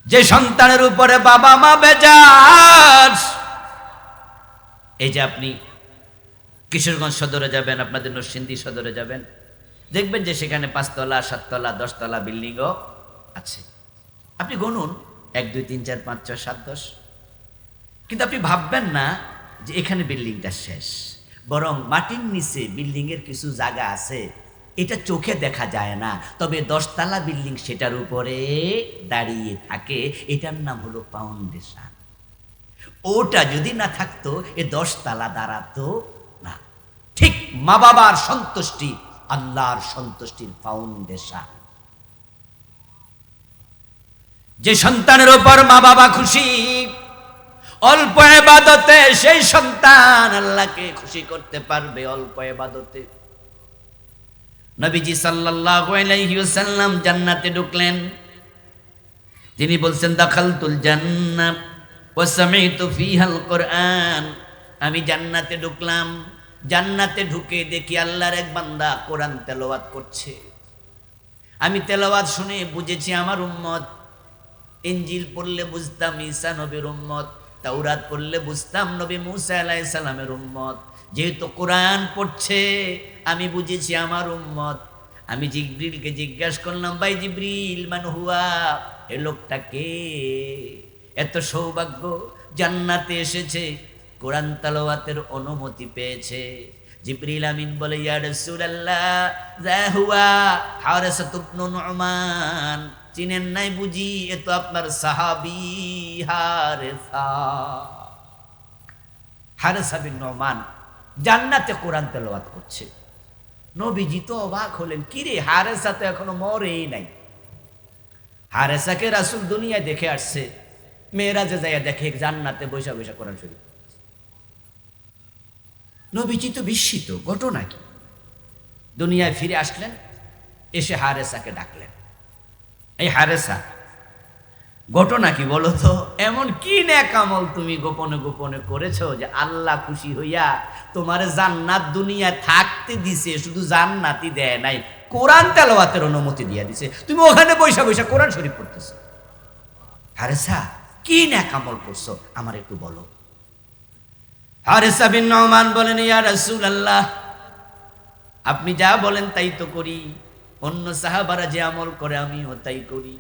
যে সন্তানের উপরে বাবা মা বেজার, এই যে আপনি কিশোরগঞ্জ সদরে যাবেন, আপনাদের নরসিংদী সদরে যাবেন, দেখবেন যে সেখানে 5 তলা 7 তলা 10 তলা বিল্ডিংও আছে। আপনি গুনুন 1 2 3 4 5 6 7 10, কিন্তু আপনি ভাববেন না যে এখানে বিল্ডিংটা শেষ। বরং মাটির নিচে বিল্ডিং এর কিছু জায়গা আছে, এটা চোখে দেখা যায় না, তবে 10 তলা বিল্ডিং সেটার উপরে দাঁড়িয়ে থাকে। এটার নাম হলো ফাউন্ডেশন। ওটা যদি না থাকতো এ 10 তলা দাঁড়াতো না। ঠিক মা বাবার সন্তুষ্টি আল্লাহর সন্তুষ্টির ফাউন্ডেশন। যে সন্তানের উপর মা বাবা খুশি, অল্প ইবাদতে সেই সন্তান আল্লাহকে খুশি করতে পারবে, অল্প ইবাদতে। নবীজি সাল্লাল্লাহু আলাইহি ওয়াসাল্লাম জান্নাতে ঢুকলেন, তিনি বলছেন দাখালতুল জান্নাহ ওয়া সামি'তু ফিহাল কুরআন। আমি জান্নাতে ঢুকলাম, জান্নাতে ঢুকে দেখি আল্লাহর এক বান্দা কোরআন তেলাওয়াত করছে। আমি তেলাওয়াত শুনে বুঝেছি আমার উম্মত। ইনজিল পড়লে বুঝতাম ঈসা নবীর উম্মত, তাওরাত পড়লে বুঝতাম নবী মুসা আলাইহিস সালামের উম্মত। যেহেতু কোরআন পড়ছে আমি বুঝেছি আমার উম্মত। আমি জিবরিলকে জিজ্ঞাসা করলাম, ভাই জিবরিল, মান হুয়া, এ লোকটা কে? এত সৌভাগ্য, জান্নাতে এসেছে, কোরআন তেলাওয়াতের অনুমতি পেয়েছে। জিবরিল আমিন বলে, ইয়া রাসূলুল্লাহ, যা হুয়া হারিসা ইবনে নুমান। চিনেন নাই বুঝি? এ তো আপনার সাহাবী হারেসা। হারেসা বিন নুমান জান্নাতে কোরআন তেলাওয়াত করছে। নবীজি তো অবাক হলেন, কিরে হারেসা তো এখনো মরেই নাই। হারেসাকে রাসূল দুনিয়ায় দেখে আসছে, মেরাজে যাইয়া দেখে জান্নাতে বৈশা বৈশা কোরআন শরীফ। নবীজি তো বিস্মিত, ঘটনা কি? দুনিয়ায় ফিরে আসলেন, এসে হারেসাকে ডাকলেন, এই হারেসা, ঘটনা কি বলো তো? এমন কি নেক আমল তুমি গোপনে গোপনে করেছো যে আল্লাহ খুশি হইয়া তোমার জান্নাত দুনিয়ায় থাকতে দিছে, শুধু জান্নাতই দেয় নাই, কোরআন তেলাওয়াতের অনুমতি দিয়ে দিছে, তুমি ওখানে বৈশা বৈশা কোরআন শরীফ পড়তেছো। হারেসা কি নেক আমল করছো আমার একটু বলো। হারেসা বিন নওমান বলেন, ইয়া রাসূলুল্লাহ, আপনি যা বলেন তাই তো করি, অন্য সাহাবারা যে আমল করে আমিও তাই করি,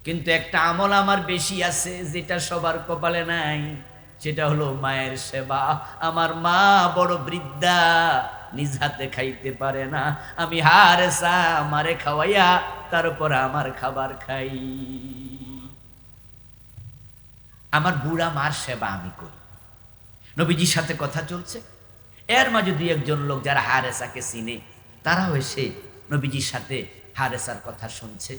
কিন্তু একটা আমল আমার বেশি আছে যেটা সবার কপালে নাই, সেটা হলো মায়ের সেবা। আমার মা বড় বৃদ্ধা, নিজ হাতে খাইতে পারে না, আমি হারেসা আমারে খাওয়াইয়া তারপর আমার খাবার খাই। আমার বুড়া মার সেবা আমি করি। নবীজির সাথে কথা চলছে, এর মাঝে দুই একজন লোক যারা হারেসাকে চিনে তারাও এসে নবীজির সাথে হারেসার কথা শুনছে।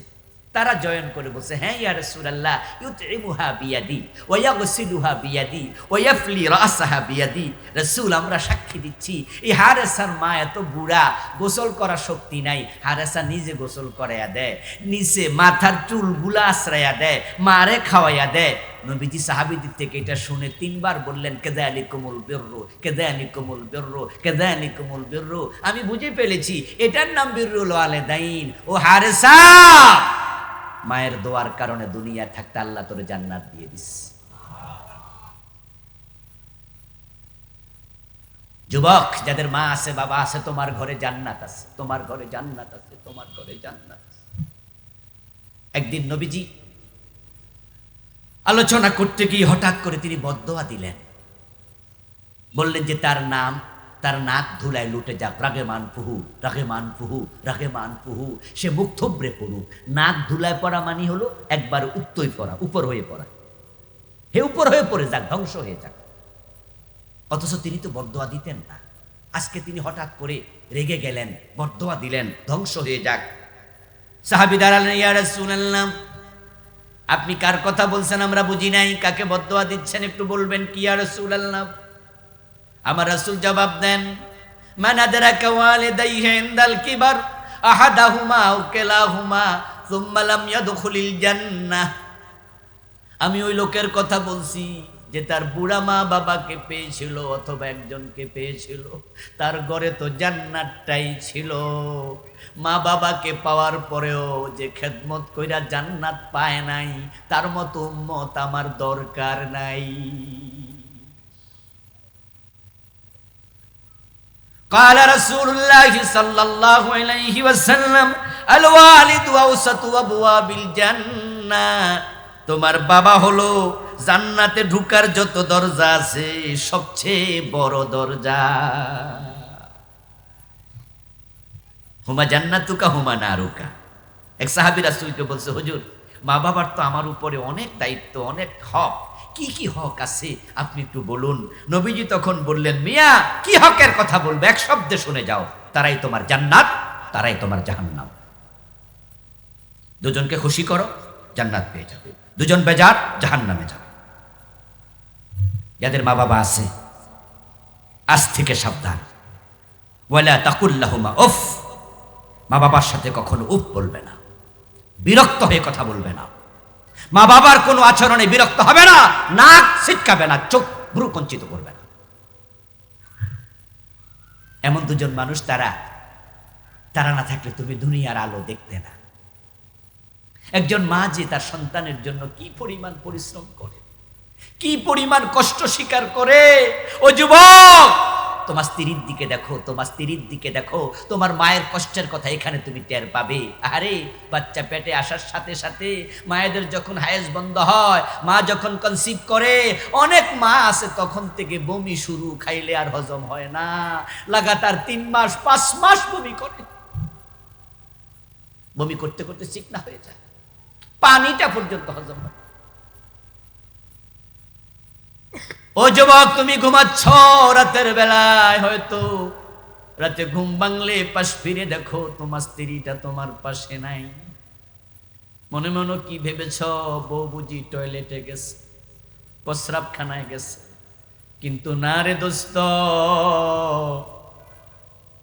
তারা জয়েন করে বলছে, হ্যাঁ ইয়া রাসূলুল্লাহ, ইউতইমুহা বিয়াদি ওয়া ইয়াগসিলুহা বিয়াদি ওয়া ইয়াফলি রাসাহা বিয়াদি। রাসূল, আমরা সাক্ষী দিচ্ছি এই হারেসার মা এত বুড়া, গোসল করার শক্তি নাই, হারেসা নিজে গোসল করাইয়া দেয়, নিচে মাথার চুলগুলা আশ্রয়া দেয়, মারে খাওয়াইয়া দেয়। নবীজি সাহাবীদের থেকে এটা শুনে তিনবার বললেন, কাযালিকুমুল বিররু, কাযালিকুমুল বিররু, কাযালিকুমুল বিররু। আমি বুঝে ফেলেছি এটার নাম বিররুল ওয়ালিদাইন। ও হারেসা, মায়ের দোয়ার কারণে দুনিয়া থাকতে আল্লাহ তোরে জান্নাত দিয়ে দিস। যুবক যাদের মা আছে বাবা আছে, তোমার ঘরে জান্নাত আছে, তোমার ঘরে জান্নাত আছে, তোমার ঘরে জান্নাত আছে। একদিন নবীজি আলোচনা করতে গিয়ে হঠাৎ করে তিনি বদদোয়া দিলেন, বললেন যে তার নাম, তার নাক ধুলায় লুটে যাক, রাগেমান ফুহু, রাগেমান ফুহু, রাগেমান ফুহু, সে মুখ থুবড়ে পড়ুক। নাক ধুলায় পড়া মানে হলো একবার উত্তই পড়া, উপর হয়ে পড়া, হে উপর হয়ে পড়ে যাক, ধ্বংস হয়ে যাক। অথচ তিনি তো বদদোয়া দিতেন না, আজকে তিনি হঠাৎ করে রেগে গেলেন, বদদোয়া দিলেন ধ্বংস হয়ে যাক। সাহাবী দাঁড়ালেন, ইয়া রাসূলুল্লাহ, আপনি কার কথা বলছেন আমরা বুঝি নাই, কাকে বদদোয়া দিচ্ছেন একটু বলবেন কি ইয়া রাসূলুল্লাহ? আমার রাসূল জবাব দেন, মান আদরাকা ওয়ালিদাইহি ইনদাল কিবার আহাদাহুমা আও কিলাহুমা সুম্মা লাম ইয়াদখুলিল জান্নাহ। আমি ওই লোকের কথা বলছি যে তার বুড়া মা বাবাকে পেয়েছিল অথবা একজনকে পেয়েছিল, তার ঘরে তো জান্নাতটাই ছিল। মা বাবাকে পাওয়ার পরেও যে খেদমত কইরা জান্নাত পায় নাই, তার মতো উম্মত আমার দরকার নাই। قال رسول الله صلى الله عليه وسلم الوالد أوسط أبواب الجنة। তোমার বাবা হলো জান্নাতে ঢুকার যত দরজা আছে সবচেয়ে বড় দরজা। হুমা জান্নাতুকা হুমা নারুকা। এক সাহাবী রাসূলকে বলছে, হুজুর, মা বাবার তো আমার উপরে অনেক দায়িত্ব, অনেক হক, কি কি হক আছে আপনি একটু বলুন। নবীজি তখন বললেন, মিয়া কি হকের কথা বলবে, এক শব্দে শুনে যাও, তারাই তোমার জান্নাত, তারাই তোমার জাহান্নাম। দুজনকে খুশি করো, জান্নাত পেয়ে যাবে, দুজন বেজার, জাহান্নামে যাবে। যাদের মা বাবা আছে আজ থেকে সাবধান। ওয়ালা তাকুল লাহুমা উফ, মা বাবার সাথে কখনো উফ বলবে না, বিরক্ত হয়ে কথা বলবে না, মা বাবার কোনো আচরণে বিরক্ত হবে না, নাক ছিটকাবে না, চোখ ভ্রু কঞ্চিত করবে না। এমন দুজন মানুষ, তারা না থাকলে তুমি দুনিয়ার আলো দেখতে না। একজন মা যে তার সন্তানের জন্য কি পরিমাণ পরিশ্রম করে, কি পরিমাণ কষ্ট স্বীকার করে। ও যুবক, তোমার স্ত্রীর দিকে দেখো, তোমার স্ত্রীর দিকে দেখো, তোমার মায়ের কষ্টের কথা এখানে তুমি টের পাবে। আরে বাচ্চা পেটে আসার সাথে সাথে মায়েদের যখন হায়েস বন্ধ হয়, মা যখন কনসিভ করে, অনেক মা আছে তখন থেকে বমি শুরু, খাইলে আর হজম হয় না, লাগাতার 3 মাস 5 মাস বমি করে, বমি করতে করতে চিকনা হয়ে যায়, পানিটা পর্যন্ত হজম হয়। ও যুবক, তুমি ঘুমাচ্ছ রাতের বেলায়, হয়তো রাতে ঘুম ভাঙলে পাশ ফিরে দেখো তোমার স্ত্রীটা তোমার পাশে নাই। মনে মনে কি ভেবেছ, বউ বুঝি টয়লেটে গেছে, প্রস্রাবখানায় গেছে। কিন্তু না রে দোস্ত,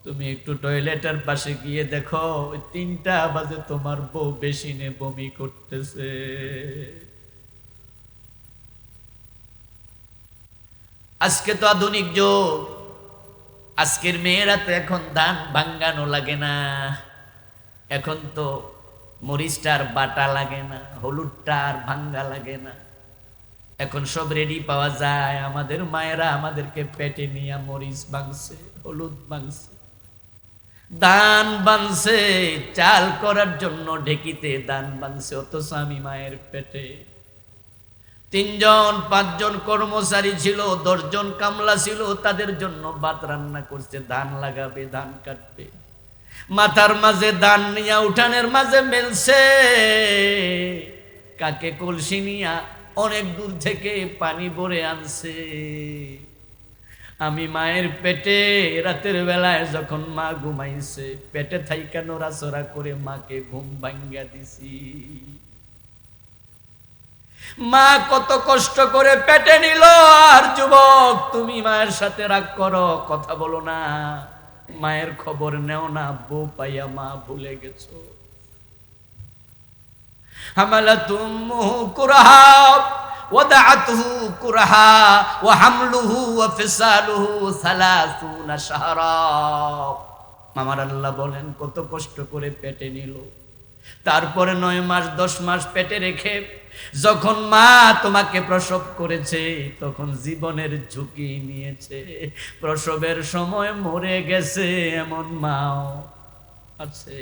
তুমি একটু টয়লেটের পাশে গিয়ে দেখো, ওই 3টা বাজে তোমার বউ বেশিনে বমি করতেছে। আজকে তো আধুনিক যুগ, আজকের মেয়েরা তো এখন ধান ভাঙ্গানো লাগে না, এখন তো মরিচটার বাটা লাগে না, হলুদটা আর ভাঙ্গা লাগে না, এখন সব রেডি পাওয়া যায়। আমাদের মায়েরা আমাদেরকে পেটে নিয়ে মরিচ ভাঙছে, হলুদ ভাঙছে, ধান বানছে, চাল করার জন্য ঢেকিতে ধান বানছে, অথচ আমি মায়ের পেটে। 3 জন 5 জন কর্মচারী ছিল, 10 জন কামলা ছিল, তাদের জন্য ভাত রান্না করছে, ধান লাগাবে, ধান কাটবে, মাথার মাঝে ধান নিয়া উঠানের মাঝে মেলছে, কাকে কলসি নিয়া অনেক দূর থেকে পানি ভরে আনছে। আমি মায়ের পেটে রাতের বেলায় যখন মা ঘুমাইছে, পেটে থাইকা নড়াচড়া করে মাকে ঘুম ভাঙ্গা দিছি। মা কত কষ্ট করে পেটে নিল। আর যুবক, তুমি মায়ের সাথে রাগ করো, কথা বলো না, মায়ের খবর নেও না, বউ পাইয়া মা ভুলে গেছো। হামালাতুমুহু কুরহা ওয়াদাআতুহু কুরহা ওয়া হামলুহু ওয়া ফিসালুহু 30 শাহরা। আমার আল্লাহ বলেন কত কষ্ট করে পেটে নিল, তারপরে 9 মাস 10 মাস পেটে রেখে যখন মা তোমাকে প্রসব করেছে, তখন জীবনের ঝুঁকি নিয়েছে, প্রসবের সময় মরে গেছে এমন মাও আছে।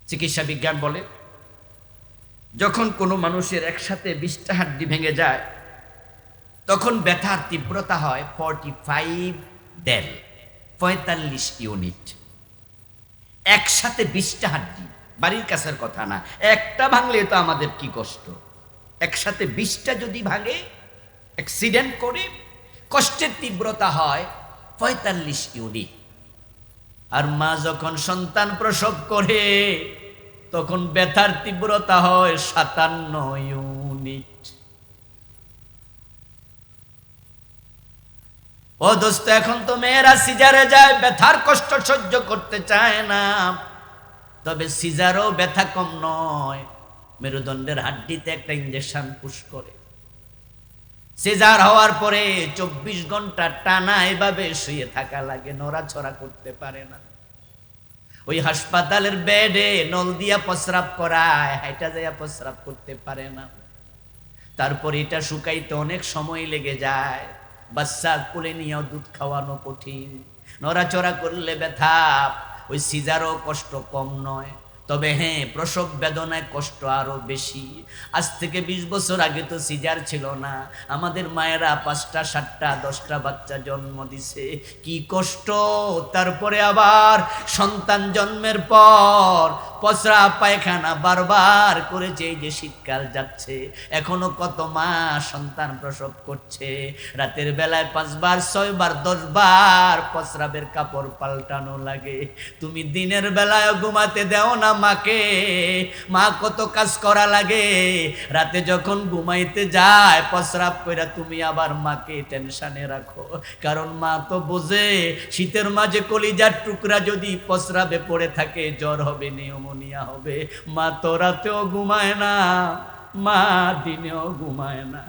চিকিৎসা বিজ্ঞান বলে, যখন কোনো মানুষের একসাথে 20টা হাড্ডি ভেঙে যায়, তখন ব্যথার তীব্রতা হয় 45 ডেল, 45 ইউনিট। একসাথে 20টা হাড্ডি, বাড়ির কাছের কথা না, একটা ভাঙলে তো আমাদের কি কষ্ট, একসাথে 20টা যদি ভাঙে, অ্যাক্সিডেন্ট করে, কষ্টের তীব্রতা হয় 45 ইউনিট। আর মা যখন সন্তান প্রসব করে, তখন ব্যথার তীব্রতা হয় 57 ইউনিট। ও দোস্ত, এখন তো মেয়েরা সিজারে যায়, ব্যথার কষ্ট সহ্য করতে চায় না। তবে সিজারও ব্যথা কম নয়, মেরুদণ্ডের হাড্ডিতে একটা ইঞ্জেকশন পুশ করে। সিজার হওয়ার পরে 24 ঘন্টা টানা এভাবে শুয়ে থাকা লাগে, নড়াচড়া করতে পারে না। ওই হাসপাতালের বেডে নল দিয়া প্রস্রাব করায়, হাইটা যাইয়া প্রস্রাব করতে পারে না। তারপর এটা শুকাইতে অনেক সময় লেগে যায়, বাচ্চা কোলে নিয়েও দুধ খাওয়ানো কঠিন, নড়াচড়া করলে ব্যথা। ওই সিজারও কষ্ট কম নয়, তবে হ্যাঁ, প্রসব বেদনায় কষ্ট আরো বেশি। আজ থেকে 20 বছর আগে তো সিজার ছিল না, আমাদের মায়েরা 5টা 7টা 10টা বাচ্চা জন্ম দিছে, কি কষ্ট। তারপরে আবার সন্তান জন্মের পর প্রস্রাব পায়খানা বারবার করেছে। এই যে শীতকাল যাচ্ছে, এখনো কত মা সন্তান প্রসব করছে, রাতের বেলায় 5 বার 6 বার 10 বার প্রস্রাবের কাপড় পাল্টানো লাগে। তুমি দিনের বেলায় ঘুমাতে দেও না মাকে, মা কত কাজ করা লাগে। রাতে যখন ঘুমাইতে যায় প্রস্রাব কইরা তুমি আবার মাকে টেনশনে রাখো, কারণ মা তো বোঝে শীতের মাঝে কলিজার টুকরা যদি প্রস্রাবে পড়ে থাকে জ্বর হবে, নিউমোনিয়া হবে। মা তো রাতেও ঘুমায় না, মা দিনেও ঘুমায় না।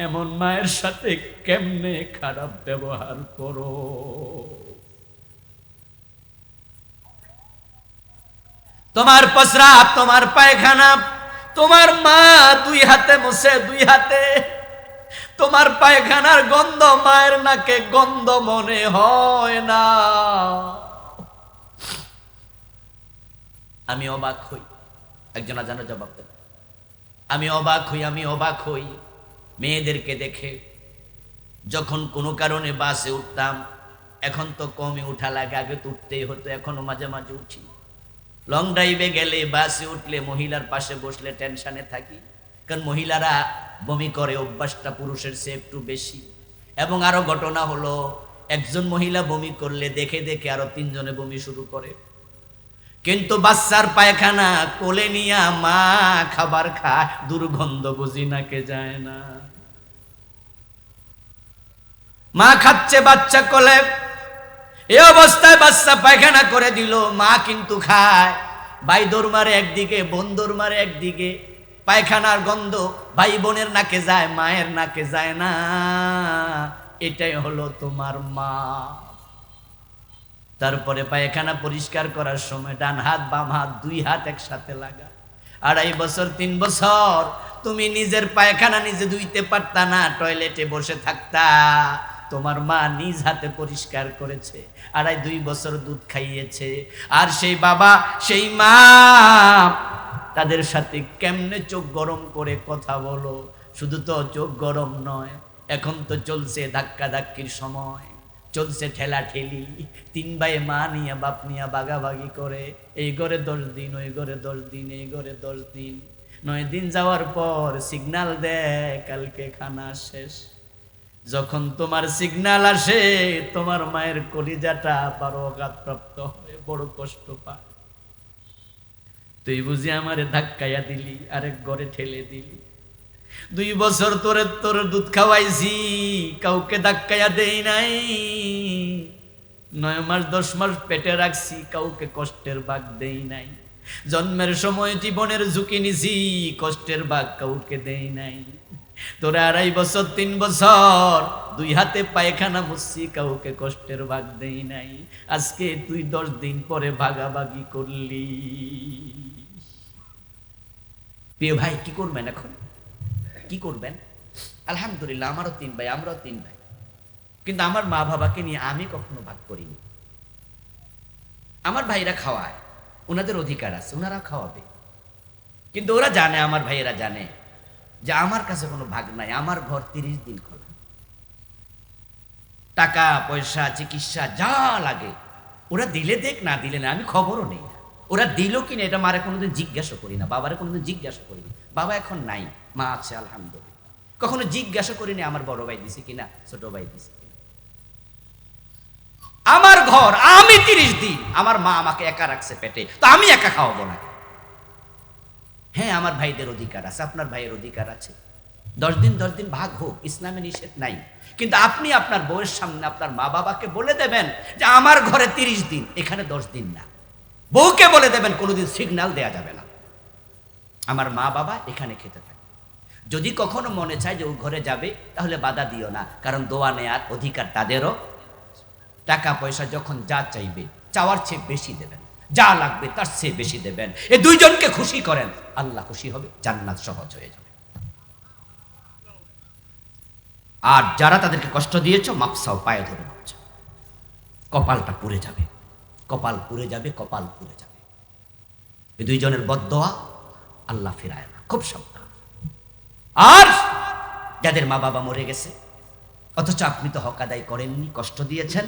এমন মায়ের সাথে কেমনে খারাপ ব্যবহার করো। তোমার প্রস্রাব, তোমার পায়খানা তোমার মা 2 হাতে মুছে, 2 হাতে। তোমার পায়খানার গন্ধ মায়ের নাকে গন্ধ মনে হয় না। আমি অবাক হই, একজন আজানো জবাব দেন, আমি অবাক হই মেয়েদেরকে দেখে। যখন কোনো কারণে বাসে উঠতাম, এখন তো কমই উঠা লাগে, আগে তো উঠতেই হতো, এখনো মাঝে মাঝে উঠি। লং ড্রাইভে গেলে, বাসে উঠলে, মহিলার পাশে বসলে টেনশনে থাকি, কারণ মহিলারা বমি করে, অভ্যাসটা পুরুষের চেয়ে একটু বেশি। এবং আরো ঘটনা হলো, একজন মহিলা বমি করলে দেখে দেখে আরো 3 জনে বমি শুরু করে। কিন্তু বাচ্চার পায়খানা কোলে নিয়া মা খাবার খায়, দুর্গন্ধ বুঝি নাকে যায় না। মা খাচ্ছে বাচ্চা কোলে, এই অবস্থায় বাচ্চা পায়খানা করে দিল, মা কিন্তু খায়। ভাই দৌড় মারে একদিকে, বোন দৌড় মারে একদিকে, পায়খানার গন্ধ ভাই বোনের নাকে যায়, মায়ের নাকে যায় না। এটাই হলো তোমার মা। তারপরে পায়খানা পরিষ্কার করার সময় ডান হাত বাম হাত দুই হাত একসাথে লাগা। 2.5 বছর 3 বছর তুমি নিজের পায়খানা নিজে ধুইতে পারতা না, টয়লেটে বসে থাকতা। তোমার মা নিজ হাতে পরিষ্কার করেছে, 2.5 বছর দুধ খাইয়েছে। আর সেই বাবা সেই মা তাদের সাথে কেমনে চোখ গরম করে কথা বলো। শুধু তো চোখ গরম নয়, এখন তো চলছে ধাক্কা ধাক্কির সময়, চলছে ঠেলা ঠেলি। 3 ভাই মা নিয়ে বাপ নিয়ে বাগাবাগি করে, এই ঘরে 10 দিন, ওই ঘরে 10 দিন, এই ঘরে 10 দিন। 9 দিন যাওয়ার পর সিগন্যাল দেয় কালকে খানা শেষ। যখন তোমার সিগন্যাল আসে, তোমার মায়ের কলিজাটা আঘাতপ্রাপ্ত হয়ে বড় কষ্ট পায়। তুই বুঝি আমারে ধাক্কাইয়া দিলি, আরেক ঘরে ঠেলে দিলি। 2 বছর তোর দুধ খাওয়াইছি, কাউকে ধাক্কাইয়া দেই নাই। 9 মাস 10 মাস পেটে রাখছি, কাউকে কষ্টের ভাগ দেই নাই। জন্মের সময় জীবনের ঝুঁকি নিছি, কষ্টের ভাগ কাউকে দেই নাই। তোরা 2.5 বছর 3 বছর 2 হাতে পায়খানা মুছছি, কাউকে কষ্টের ভাগ দেই নাই। আজকে তুই 10 দিন পরে ভাগাভাগি করলি। প্রিয় ভাই, কি করবেন এখন? কি করবেন? আলহামদুলিল্লাহ আমারও 3 ভাই, আমরাও 3 ভাই, কিন্তু আমার মা বাবাকে নিয়ে আমি কখনো ভাগ করিনি। আমার ভাইরা খাওয়ায়, ওনাদের অধিকার আছে, ওনারা খাওয়াবে। কিন্তু ওরা জানে, আমার ভাইয়েরা জানে যে আমার কাছে কোনো ভাগ নাই। আমার ঘর 30 দিন খোলা, টাকা পয়সা চিকিৎসা যা লাগে ওরা দিলে দেখ, না দিলে না, আমি খবরও নেই না। ওরা দিল কিনা এটা মারে কোনোদিন জিজ্ঞাসা করি না, বাবারে কোনোদিন জিজ্ঞাসা করিনি। বাবা এখন নাই, মা আছে আলহামদুলিল্লাহ। কখনো জিজ্ঞাসা করিনি আমার বড় ভাই দিছে কিনা, ছোট ভাই দিছে কিনা। আমার ঘর, আমি 30 দিন, আমার মা আমাকে একা রাখছে পেটে, তো আমি একা খাওয়াবো না? হ্যাঁ, আমার ভাইদের অধিকার আছে, আপনার ভাইয়ের অধিকার আছে। 10 দিন 10 দিন ভাগ হোক, ইসলামে নিষেধ নাই। কিন্তু আপনি আপনার বউয়ের সামনে আপনার মা বাবাকে বলে দেবেন যে আমার ঘরে 30 দিন, এখানে 10 দিন না। বউকে বলে দেবেন কোনোদিন সিগন্যাল দেয়া যাবে না, আমার মা বাবা এখানে খেতে থাকে। যদি কখনো মনে চায় যে ও ঘরে যাবে, তাহলে বাধা দিও না, কারণ দোয়া নেয়ার অধিকার তাদেরও। টাকা পয়সা যখন যা চাইবে, চাওয়ার চেয়ে বেশি দেবেন, যা লাগবে তার চেয়ে বেশি দেবেন। এই 2 জনকে খুশি করেন, আল্লাহ খুশি হবে, জান্নাত সহজ হয়ে যাবে। আর যারা তাদেরকে কষ্ট দিয়েছ, মাপসাও, পায়ে ধরে মাপছ, কপালটা পুড়ে যাবে, কপাল পুড়ে যাবে, কপাল পুড়ে যাবে। এই 2 জনের বদদোয়া আল্লাহ ফিরায় না, খুব সাবধান। আর যাদের মা বাবা মরে গেছে, অথচ আপনি তো হক আদায় করেননি, কষ্ট দিয়েছেন,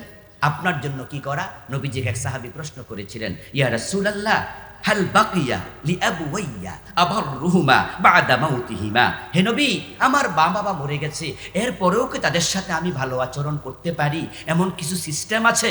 আপনার জন্য কি করা? নবীজিকে এক সাহাবী প্রশ্ন করেছিলেন, ইয়া রাসূলুল্লাহ হাল বাকিয়া লিআবুওয়াইয়া আবাররুহুমা বা'দা মাউতিহিমা। হে নবী, আমার বাবা মরে গেছে, এরপরেও কি তাদের সাথে আমি ভালো আচরণ করতে পারি? এমন কিছু সিস্টেম আছে?